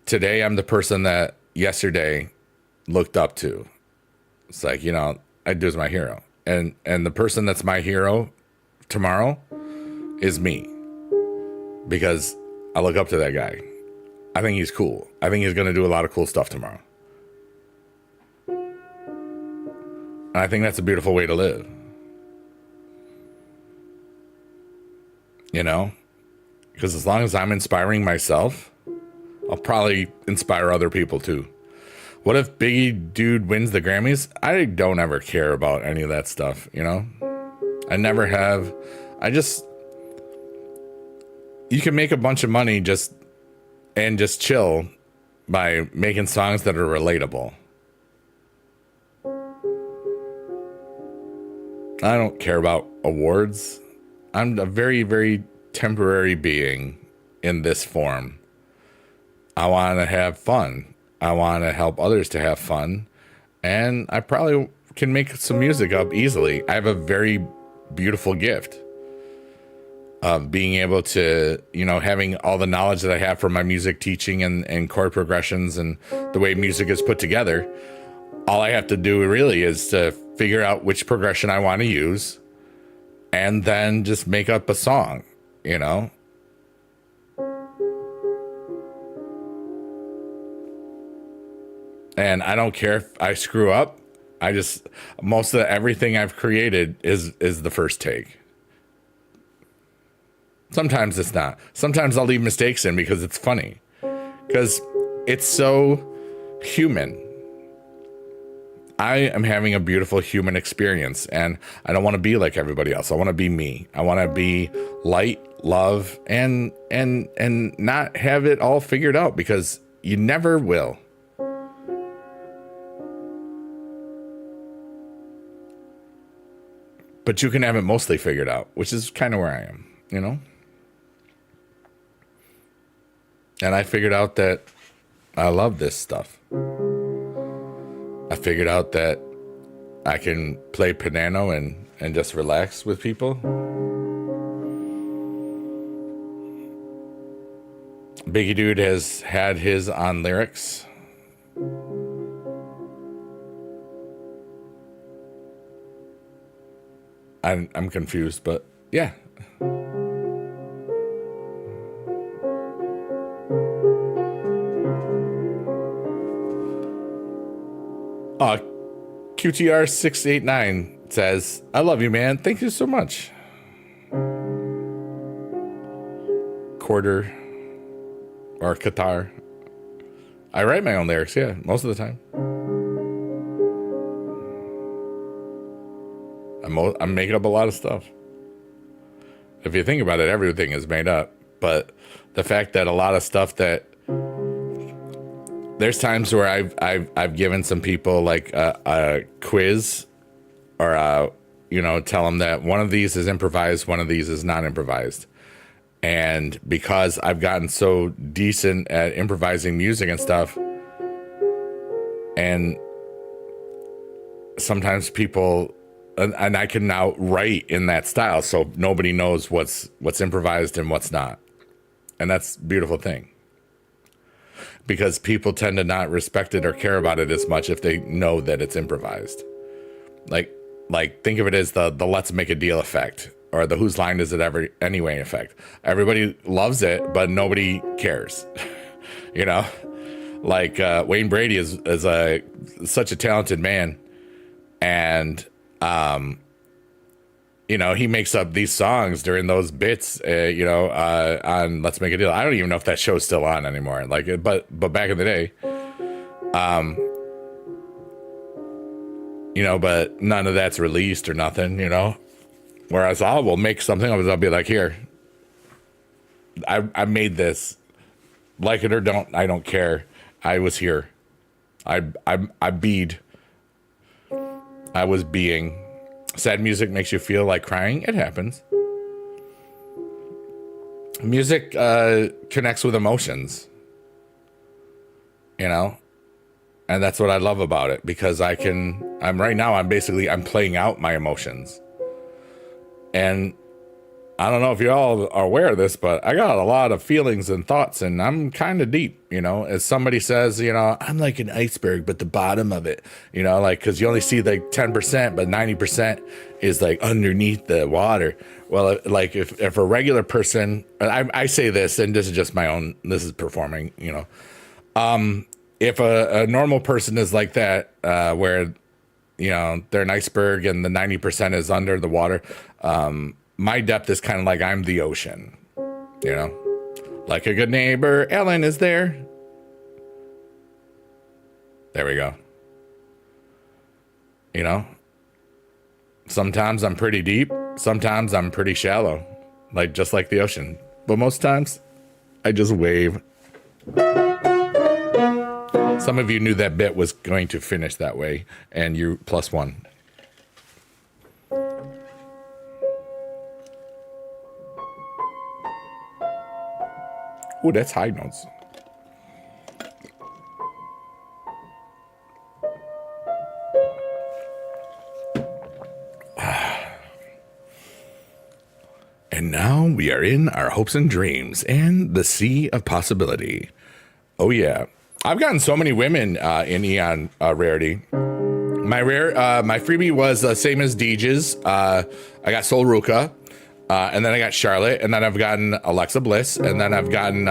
Today I'm the person that yesterday looked up to. It's like, I do as my hero, and the person that's my hero tomorrow is me, because I look up to that guy. I think he's cool. I think he's going to do a lot of cool stuff tomorrow. And I think that's a beautiful way to live. Because as long as I'm inspiring myself, I'll probably inspire other people too. What if Biggie Dude wins the Grammys? I don't ever care about any of that stuff, I never have. You can make a bunch of money just and just chill by making songs that are relatable. I don't care about awards. I'm a very, very temporary being in this form. I want to have fun. I want to help others to have fun. And I probably can make some music up easily. I have a very beautiful gift of being able to, having all the knowledge that I have from my music teaching and chord progressions and the way music is put together. All I have to do really is to figure out which progression I want to use and then just make up a song, And I don't care if I screw up. Most of everything I've created is the first take. Sometimes it's not. Sometimes I'll leave mistakes in because it's funny. Because it's so human. I am having a beautiful human experience, and I don't want to be like everybody else. I want to be me. I want to be light, love, and not have it all figured out, because you never will. But you can have it mostly figured out, which is kind of where I am, And I figured out that I love this stuff. I figured out that I can play piano and just relax with people. Biggie Dude has had his on lyrics. I'm confused, but yeah. QTR689 says, I love you, man. Thank you so much. Quarter or Qatar. I write my own lyrics, yeah, most of the time. I'm making up a lot of stuff. If you think about it, everything is made up. But the fact that a lot of stuff that there's times where I've given some people like a quiz, or tell them that one of these is improvised, one of these is not improvised. And because I've gotten so decent at improvising music and stuff, and sometimes people, and I can now write in that style, so nobody knows what's improvised and what's not. And that's a beautiful thing. Because people tend to not respect it or care about it as much if they know that it's improvised. Like think of it as the let's make a deal effect, or the whose line is it ever anyway effect. Everybody loves it, but nobody cares. Wayne Brady is such a talented man, and he makes up these songs during those bits, on Let's Make a Deal. I don't even know if that show's still on anymore. But back in the day, but none of that's released or nothing, Whereas I will make something of it. I'll be like, here, I made this, like it or don't. I don't care. I was here. I beed. I was being. Sad music makes you feel like crying. It happens. Music connects with emotions, and that's what I love about it, because I'm playing out my emotions. And I don't know if you all are aware of this, but I got a lot of feelings and thoughts, and I'm kind of deep, as somebody says, I'm like an iceberg, but the bottom of it, because you only see like 10%, but 90% is like underneath the water. Well, like if a regular person, I say this, and this is just this is performing, if a normal person is like that, where, they're an iceberg and the 90% is under the water, my depth is kind of like I'm the ocean, like a good neighbor, Ellen is there. There we go. Sometimes I'm pretty deep. Sometimes I'm pretty shallow, just like the ocean. But most times I just wave. Some of you knew that bit was going to finish that way, and you +1. Oh, that's high notes. And now we are in our hopes and dreams and the sea of possibility. Oh yeah, I've gotten so many women in Eon Rarity. My freebie was the same as Deej's. I got Sol Ruka, and then I got Charlotte, and then I've gotten Alexa Bliss, and then I've gotten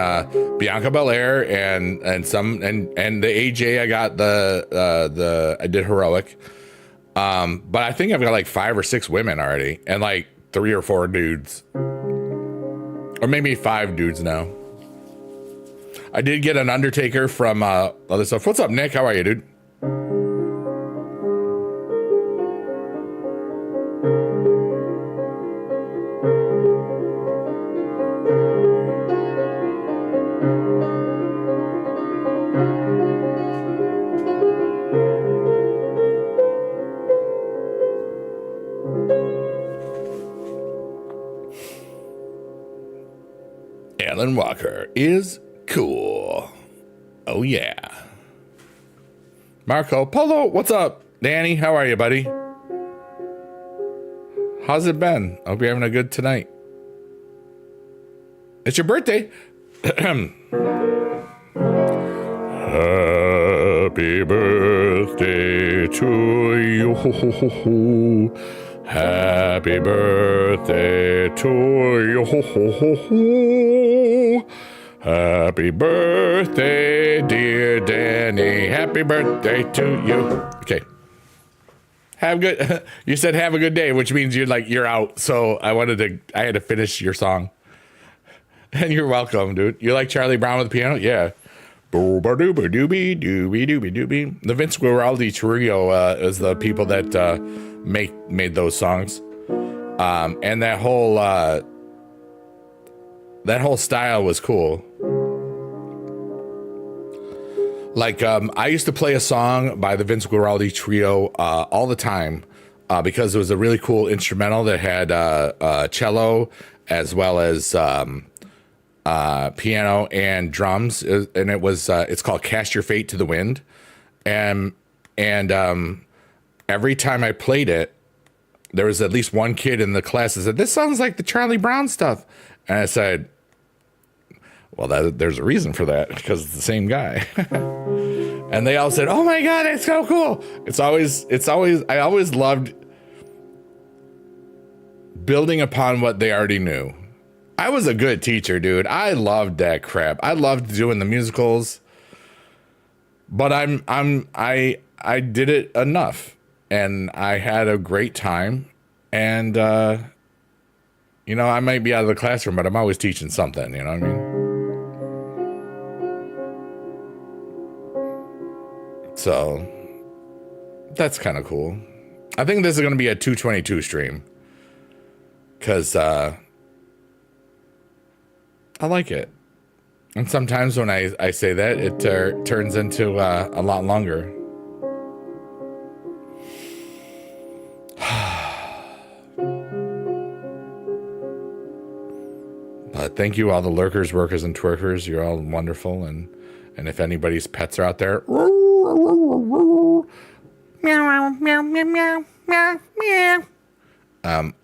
Bianca Belair, and the AJ. I got I did Heroic, but I think I've got like 5 or 6 women already, and like 3 or 4 dudes, or maybe 5 dudes now. I did get an Undertaker from other stuff. What's up, Nick? How are you, dude? Alan Walker is cool. Oh yeah. Marco Polo, what's up? Danny, how are you, buddy? How's it been? I hope you're having a good tonight. It's your birthday. Happy birthday to you. Happy birthday to you. Happy birthday, dear Danny. Happy birthday to you. Okay. Have good. You said have a good day, which means you're out. So I had to finish your song. And you're welcome, dude. You like Charlie Brown with the piano? Yeah. Doobie doobie doobie doobie. The Vince Guaraldi trio is the people that made those songs, and that whole style was cool. Like I used to play a song by the Vince Guaraldi trio all the time because it was a really cool instrumental that had cello as well as piano and drums, and it was it's called Cast Your Fate to the Wind, and every time I played it, there was at least one kid in the class that said, "This sounds like the Charlie Brown stuff," and I said, "Well, there's a reason for that because it's the same guy." And they all said, "Oh my God, it's so cool!" I always loved building upon what they already knew. I was a good teacher, dude. I loved that crap. I loved doing the musicals, but I did it enough, and I had a great time. And I might be out of the classroom, but I'm always teaching something. You know what I mean? So that's kind of cool. I think this is going to be a 222 stream because I like it. And sometimes when I say that, it turns into a lot longer. But thank you, all the lurkers, workers, and twerkers. You're all wonderful. And if anybody's pets are out there, meow, meow, meow, meow, meow, meow.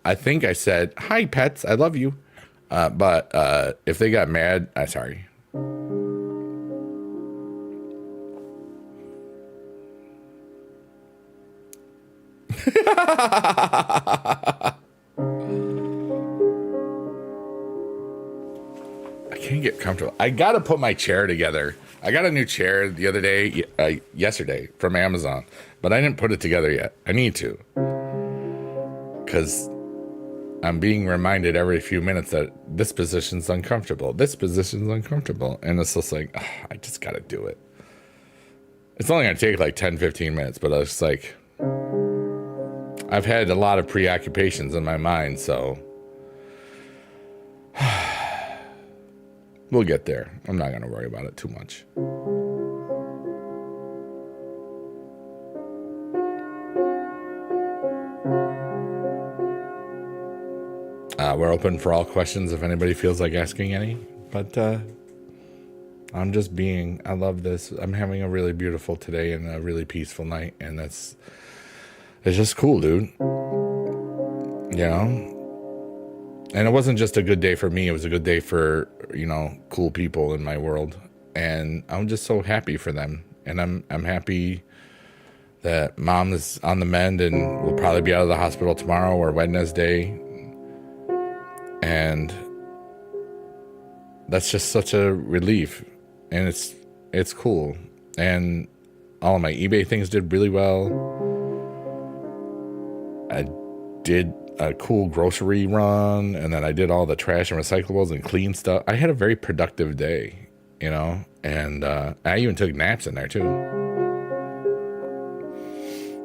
I think I said, "Hi, pets. I love you." But if they got mad, I'm sorry. I can't get comfortable. I gotta put my chair together. I got a new chair the other day, yesterday, from Amazon, but I didn't put it together yet. I need to, because I'm being reminded every few minutes that this position's uncomfortable. This position's uncomfortable. And it's just like, I just got to do it. It's only going to take like 10, 15 minutes, but I was like, I've had a lot of preoccupations in my mind, so We'll get there. I'm not going to worry about it too much. We're open for all questions if anybody feels like asking any. But I'm just being. I love this. I'm having a really beautiful today and a really peaceful night. And it's just cool, dude. You know? And it wasn't just a good day for me. It was a good day for, cool people in my world. And I'm just so happy for them. And I'm happy that mom is on the mend and will probably be out of the hospital tomorrow or Wednesday. And that's just such a relief. And it's cool. And all of my eBay things did really well. I did a cool grocery run, and then I did all the trash and recyclables and clean stuff. I had a very productive day, and I even took naps in there too.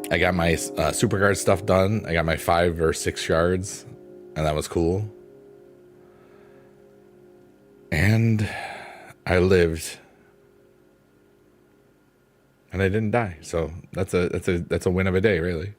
I got my SuperGuard stuff done. I got my 5 or 6 shards, and that was cool. And I lived, and I didn't die. So that's a win of a day, really.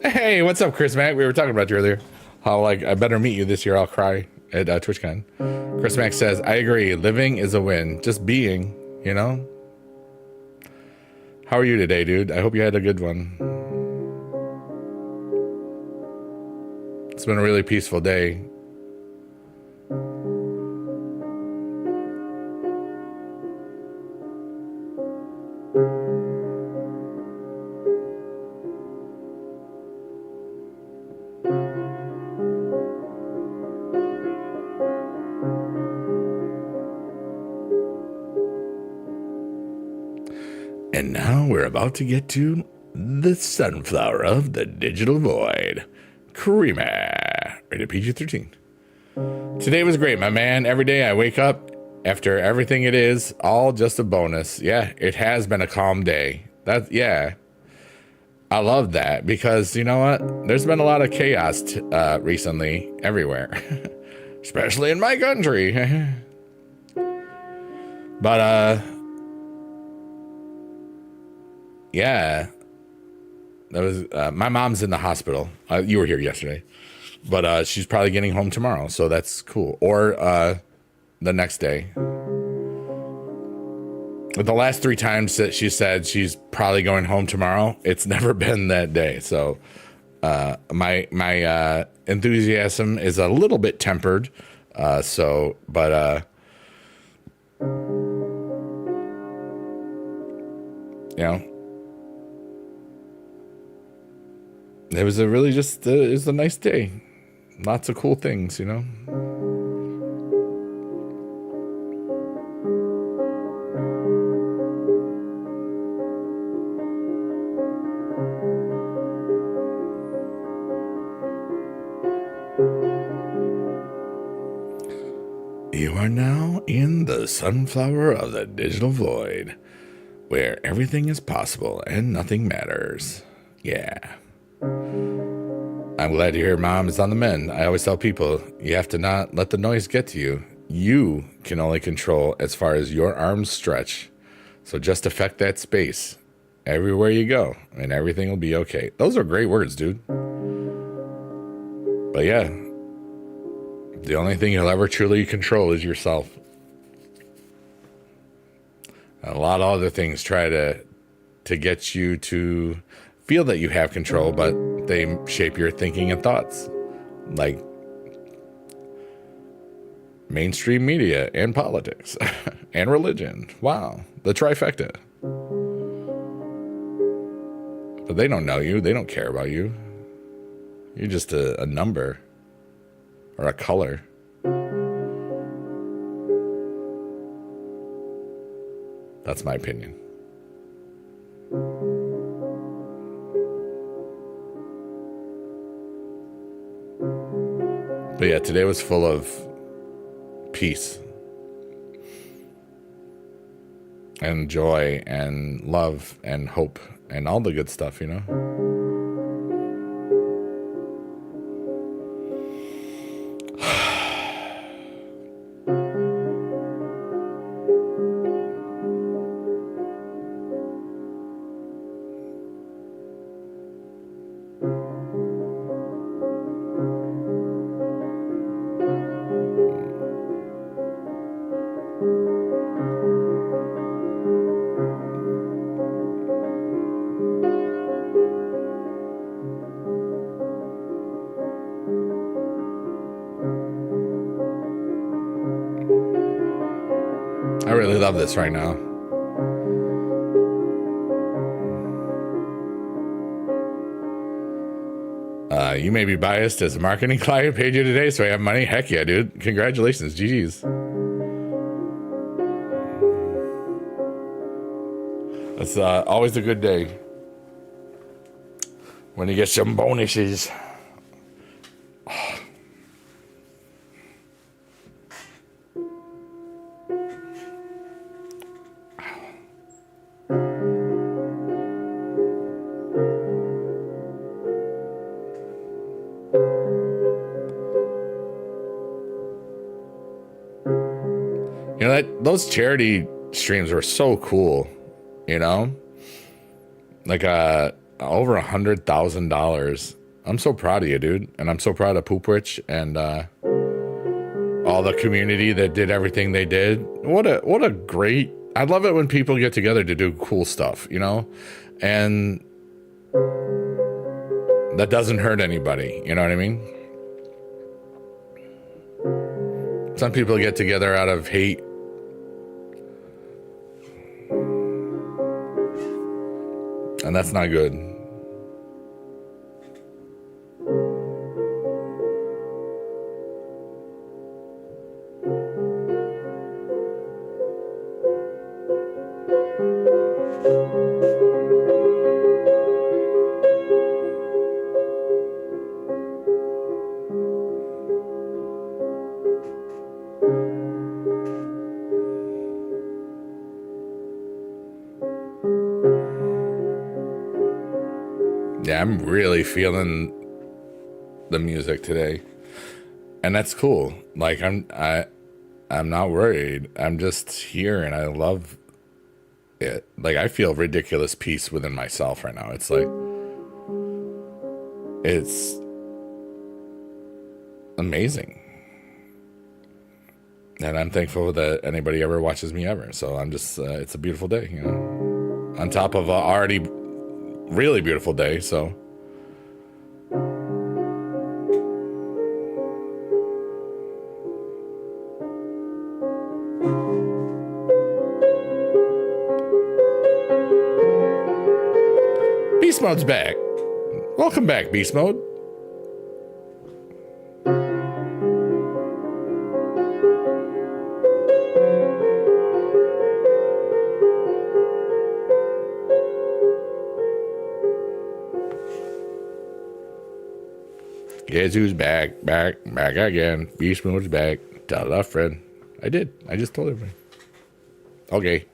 Hey, what's up, Chris Mack? We were talking about you earlier. How, I better meet you this year. I'll cry at TwitchCon. Chris Mack says, I agree. Living is a win. Just being, How are you today, dude? I hope you had a good one. It's been a really peaceful day. And now we're about to get to the sunflower of the digital void. Creamer. Rated PG-13. Today was great, my man. Every day I wake up after everything it is, all just a bonus. Yeah, it has been a calm day. I love that because you know what? There's been a lot of chaos recently everywhere, especially in my country. But, yeah, that was my mom's in the hospital. You were here yesterday, but she's probably getting home tomorrow, so that's cool. Or the next day. But the last 3 times that she said she's probably going home tomorrow, it's never been that day. So my enthusiasm is a little bit tempered. It was it was a nice day. Lots of cool things, You are now in the sunflower of the digital void, where everything is possible and nothing matters. Yeah. I'm glad to hear mom is on the mend. I always tell people, you have to not let the noise get to you. You can only control as far as your arms stretch. So just affect that space everywhere you go, and everything will be okay. Those are great words, dude. But yeah, the only thing you'll ever truly control is yourself. A lot of other things try to get you to feel that you have control, but they shape your thinking and thoughts, like mainstream media and politics and religion. Wow, the trifecta. But they don't know you. They don't care about you. You're just a number or a color. That's my opinion. But yeah, today was full of peace. and joy and love and hope and all the good stuff, you know? I really love this right now. You may be biased as a marketing client paid you today, so I have money. Heck yeah, dude. Congratulations. GG's. It's always a good day when you get some bonuses. You know, those charity streams were so cool, you know? Like over $100,000. I'm so proud of you, dude. And I'm so proud of Poopwitch and all the community that did everything they did. What a great, I love it when people get together to do cool stuff, you know? And that doesn't hurt anybody, you know what I mean? Some people get together out of hate. And that's not good. Yeah, I'm really feeling the music today. And that's cool. Like I'm not worried. I'm just here and I love it. Like I feel ridiculous peace within myself right now. It's like it's amazing. And I'm thankful that anybody ever watches me ever. So I'm just it's a beautiful day, you know. On top of already really beautiful day, so Beast Mode's back. Welcome back, Beast Mode. Guess who's back again. Beast Mode's back. Tell a friend. I did. I just told everybody. Okay.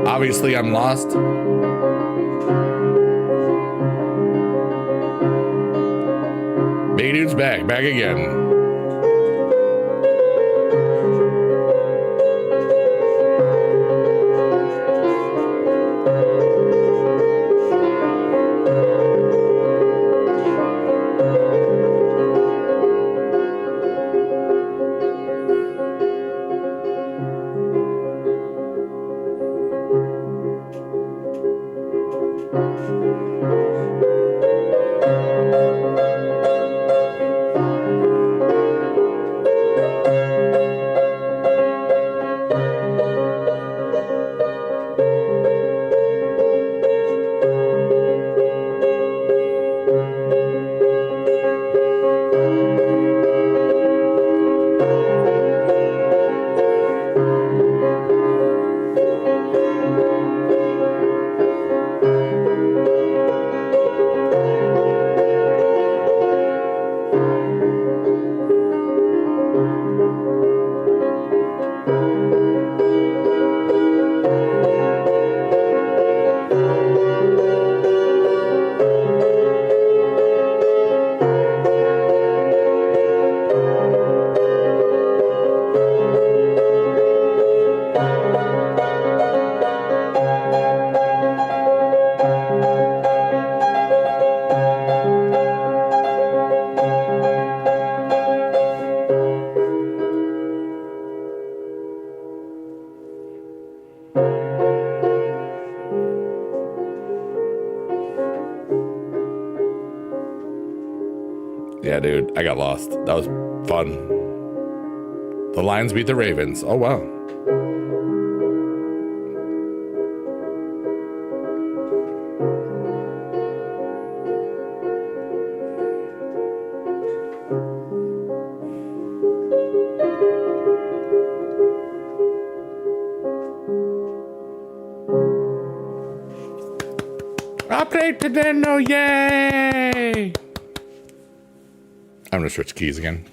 Obviously, I'm lost. Big Dude's back again. Yeah, dude, I got lost. That was fun. The Lions beat the Ravens. Oh, wow. I played piano, yay! I'm gonna switch keys again.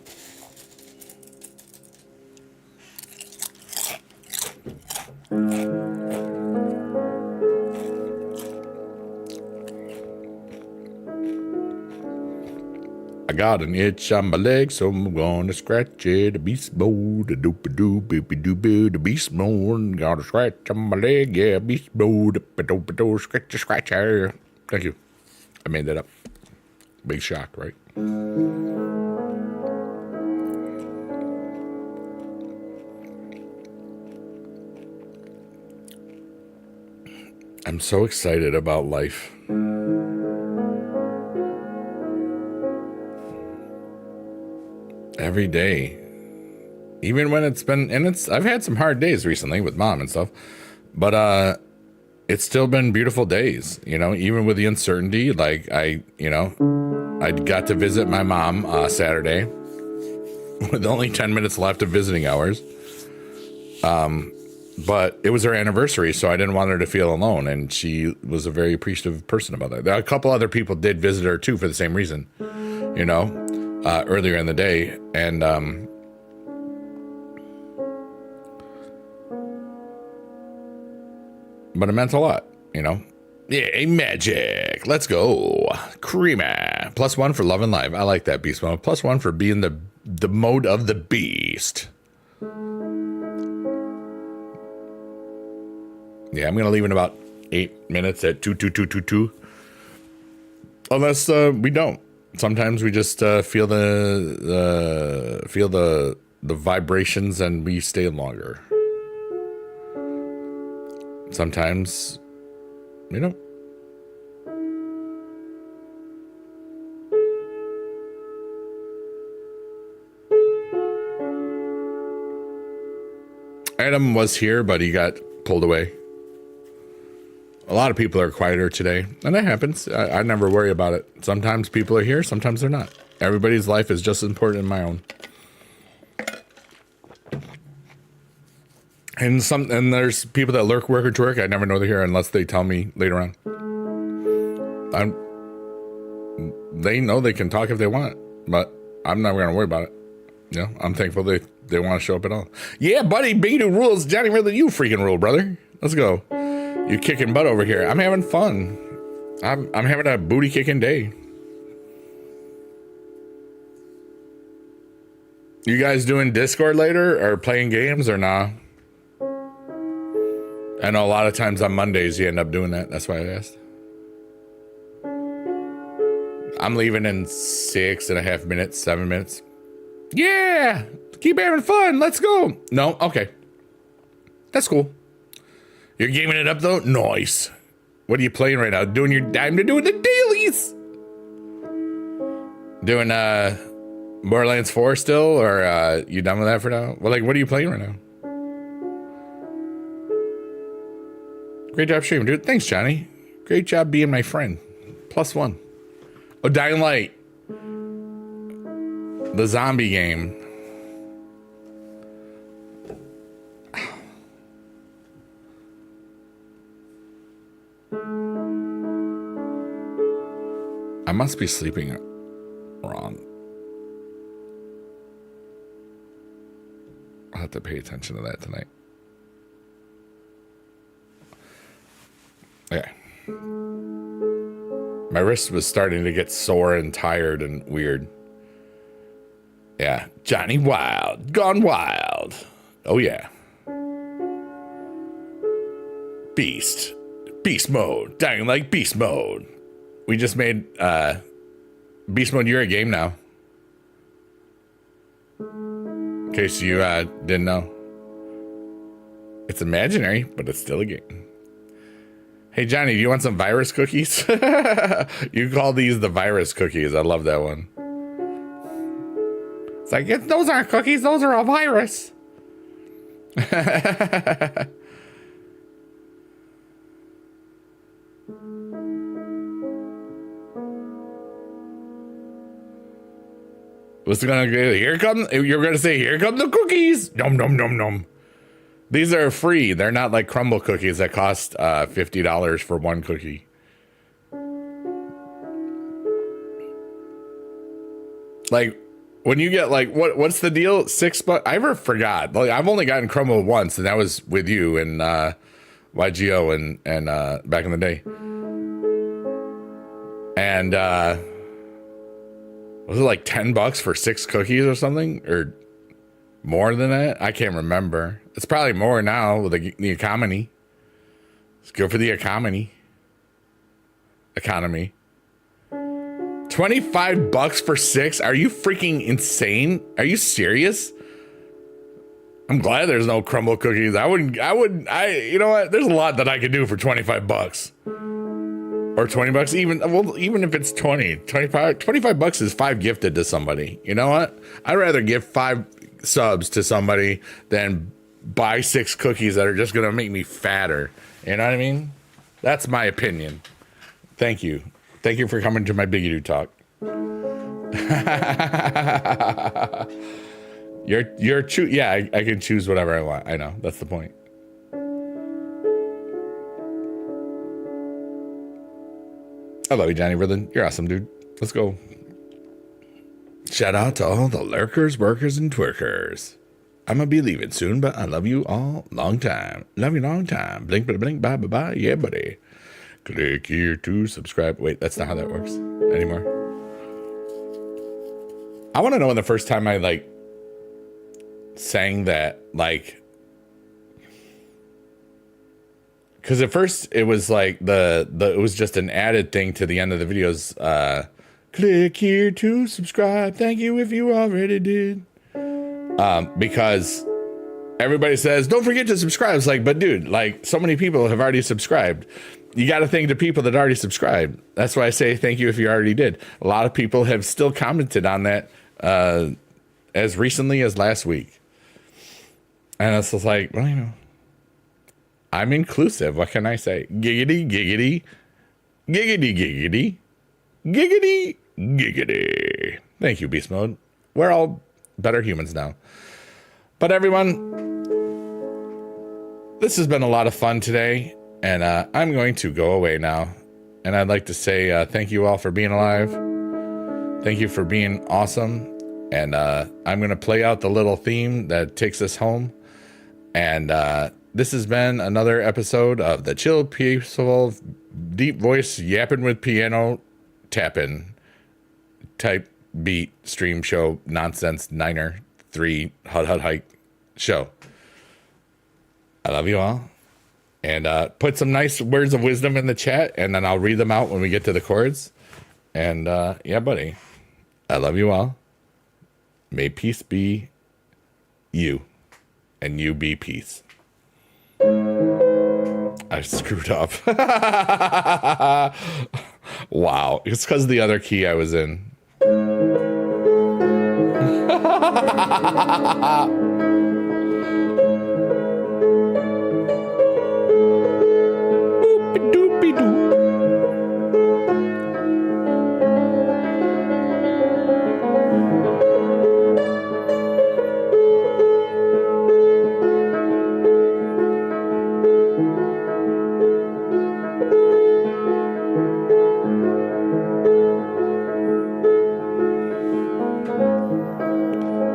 I got an itch on my leg, so I'm gonna scratch it. A beast mode, a doop a doop, beepy doop, the beast mode. Got a scratch on my leg, yeah, beast mode, a doop a doop, scratcher. Thank you. I made that up. Big shock, right? I'm so excited about life. Every day. Even when it's been, and I've had some hard days recently with mom and stuff, but it's still been beautiful days, you know, even with the uncertainty. Like I got to visit my mom Saturday with only 10 minutes left of visiting hours. But it was her anniversary, so I didn't want her to feel alone, and she was a very appreciative person about that. A couple other people did visit her too for the same reason, you know, earlier in the day, and but it meant a lot, you know. Yeah, magic. Let's go. Creamer. +1 for love and life. I like that beast mode. +1 for being the mode of the beast. Yeah, I'm going to leave in about 8 minutes at 22222. Unless we don't. Sometimes we just feel the vibrations and we stay longer. Sometimes, you know. Adam was here, but he got pulled away. A lot of people are quieter today, and that happens. I never worry about it. Sometimes people are here, sometimes they're not. Everybody's life is just as important as my own. And there's people that lurk, work, or twerk. I never know they're here unless they tell me later on. They know they can talk if they want, but I'm never going to worry about it. You know, I'm thankful they want to show up at all. Yeah, buddy, Beedoo rules. Johnny, really, you freaking rule, brother. Let's go. You kicking butt over here. I'm having fun. I'm having a booty kicking day. You guys doing Discord later or playing games or nah? I know a lot of times on Mondays you end up doing that. That's why I asked. I'm leaving in 6.5 minutes, 7 minutes. Yeah, keep having fun. Let's go. No, okay. That's cool. You're gaming it up though? Nice. What are you playing right now? Doing your time to doing the dailies. Doing Borderlands 4 still, or you done with that for now? Well, like, what are you playing right now? Great job streaming, dude. Thanks, Johnny. Great job being my friend. +1. Oh, Dying Light. The zombie game. I must be sleeping wrong. I'll have to pay attention to that tonight. Okay. My wrist was starting to get sore and tired and weird. Yeah. Johnny Wild. Gone wild. Oh, yeah. Beast. Beast mode. Dying like beast mode. We just made beast mode your game now. In case you didn't know. It's imaginary, but it's still a game. Hey, Johnny, do you want some virus cookies? You call these the virus cookies. I love that one. It's like, those aren't cookies, those are a virus. What's gonna get? Here come, you're gonna say, here come the cookies. Nom nom nom nom. These are free. They're not like crumble cookies that cost $50 for one cookie. Like, when you get like, what's the deal? $6? I ever forgot. Like, I've only gotten crumble once, and that was with you and YGO and back in the day. And was it like $10 for 6 cookies or something, or more than that? I can't remember. It's probably more now with the economy. It's good for the economy. 25 bucks for 6? Are you freaking insane? Are you serious? I'm glad there's no crumble cookies. you know what? There's a lot that I could do for 25 bucks. Or 20 bucks, even if it's 25 bucks is 5 gifted to somebody. You know what? I'd rather give 5 subs to somebody than buy 6 cookies that are just going to make me fatter. You know what I mean? That's my opinion. Thank you. Thank you for coming to my Biggie talk. I can choose whatever I want. I know. That's the point. I love you, Johnny Riddlin. You're awesome, dude. Let's go. Shout out to all the lurkers, workers, and twerkers. I'm going to be leaving soon, but I love you all long time. Love you long time. Blink, blink, blink, bye, bye, bye. Yeah, buddy. Click here to subscribe. Wait, that's not how that works anymore. I want to know when the first time I, like, sang that, like, because at first it was like it was just an added thing to the end of the videos. Click here to subscribe. Thank you if you already did. Because everybody says, don't forget to subscribe. It's like, but dude, like, so many people have already subscribed. You got to thank the people that already subscribed. That's why I say thank you if you already did. A lot of people have still commented on that as recently as last week. And it's just like, well, you know, I'm inclusive. What can I say? Giggity, giggity, giggity, giggity, giggity, giggity. Thank you, Beast Mode. We're all better humans now. But everyone, this has been a lot of fun today. And I'm going to go away now. And I'd like to say thank you all for being alive. Thank you for being awesome. And I'm going to play out the little theme that takes us home. And this has been another episode of the chill, peaceful, deep voice, yapping with piano, tapping, type beat, stream show, nonsense, niner, 3, hut hike show. I love you all. And put some nice words of wisdom in the chat, and then I'll read them out when we get to the chords. And yeah, buddy, I love you all. May peace be you, and you be peace. I screwed up. Wow, it's because of the other key I was in.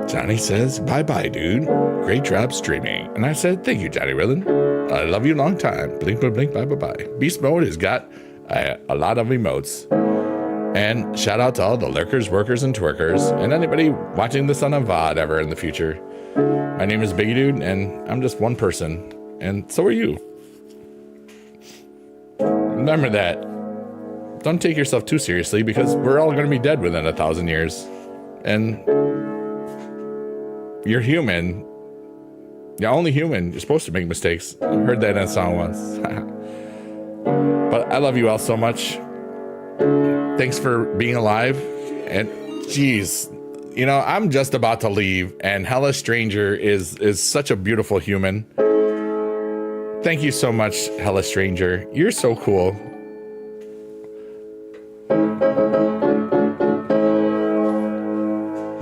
Johnny says, bye-bye, dude. Great job streaming. And I said, thank you, Johnny Riddlin. I love you long time. Blink, blink, blink, bye-bye-bye. Beast Mode has got a lot of emotes. And shout out to all the lurkers, workers, and twerkers, and anybody watching this on a VOD ever in the future. My name is Biggie Dude, and I'm just one person. And so are you. Remember that. Don't take yourself too seriously, because we're all going to be dead within 1,000 years. And you're human. You're only human. You're supposed to make mistakes. I heard that in a song once. But I love you all so much. Thanks for being alive. And geez, you know, I'm just about to leave, and Hella Stranger is such a beautiful human. Thank you so much, Hella Stranger. You're so cool.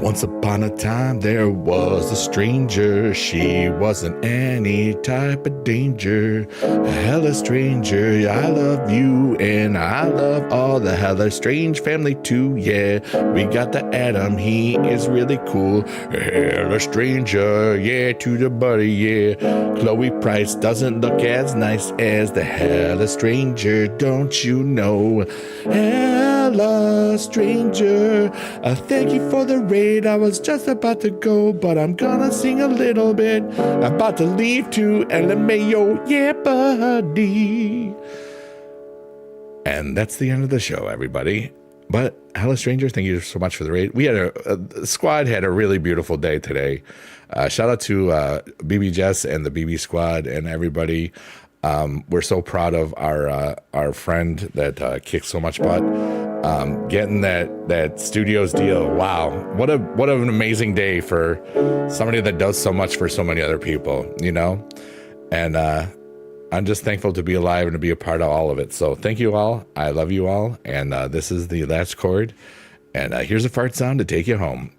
Once upon a time, there was a stranger. She wasn't any type of danger. A hella stranger, I love you, and I love all the hella strange family too. Yeah, we got the Adam, he is really cool. A hella stranger, yeah, to the buddy, yeah. Chloe Price doesn't look as nice as the hella stranger, don't you know? Hella stranger, thank you for the raid. I was just about to go, but I'm gonna sing a little bit. I'm about to leave to LMAO, yeah, buddy. And that's the end of the show, everybody. But Hello Stranger, thank you so much for the raid. We had the squad had a really beautiful day today. Shout out to BB Jess and the BB squad and everybody. We're so proud of our friend that kicked so much butt. Getting that studios deal. Wow, what an amazing day for somebody that does so much for so many other people, you know. And I'm just thankful to be alive and to be a part of all of it. So thank you all. I love you all. And this is the last chord. And here's a fart sound to take you home.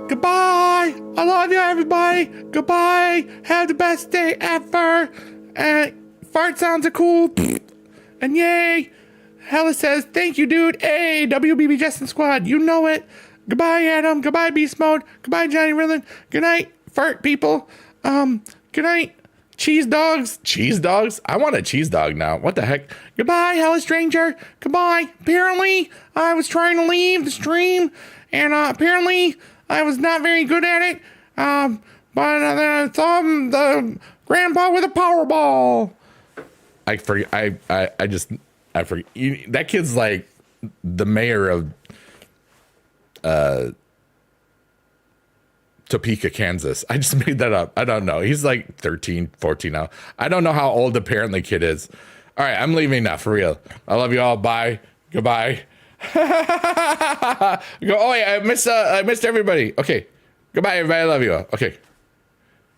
Goodbye. I love you, everybody. Goodbye. Have the best day ever. Fart sounds are cool. And yay. Hella says, thank you, dude. Hey, WBB Justin Squad. You know it. Goodbye, Adam. Goodbye, Beast Mode. Goodbye, Johnny Ridlin. Good night, fart people. Good night, cheese dogs. Cheese dogs? I want a cheese dog now. What the heck? Goodbye, Hella Stranger. Goodbye. Apparently, I was trying to leave the stream, and apparently, I was not very good at it. But then I saw the grandpa with a Powerball. I forget. I forget. That kid's like the mayor of Topeka, Kansas. I just made that up. I don't know. He's like 13, 14 now. I don't know how old apparently kid is. All right, I'm leaving now for real. I love you all. Bye. Goodbye. Oh wait, I missed everybody. Okay. Goodbye, everybody. I love you all. Okay.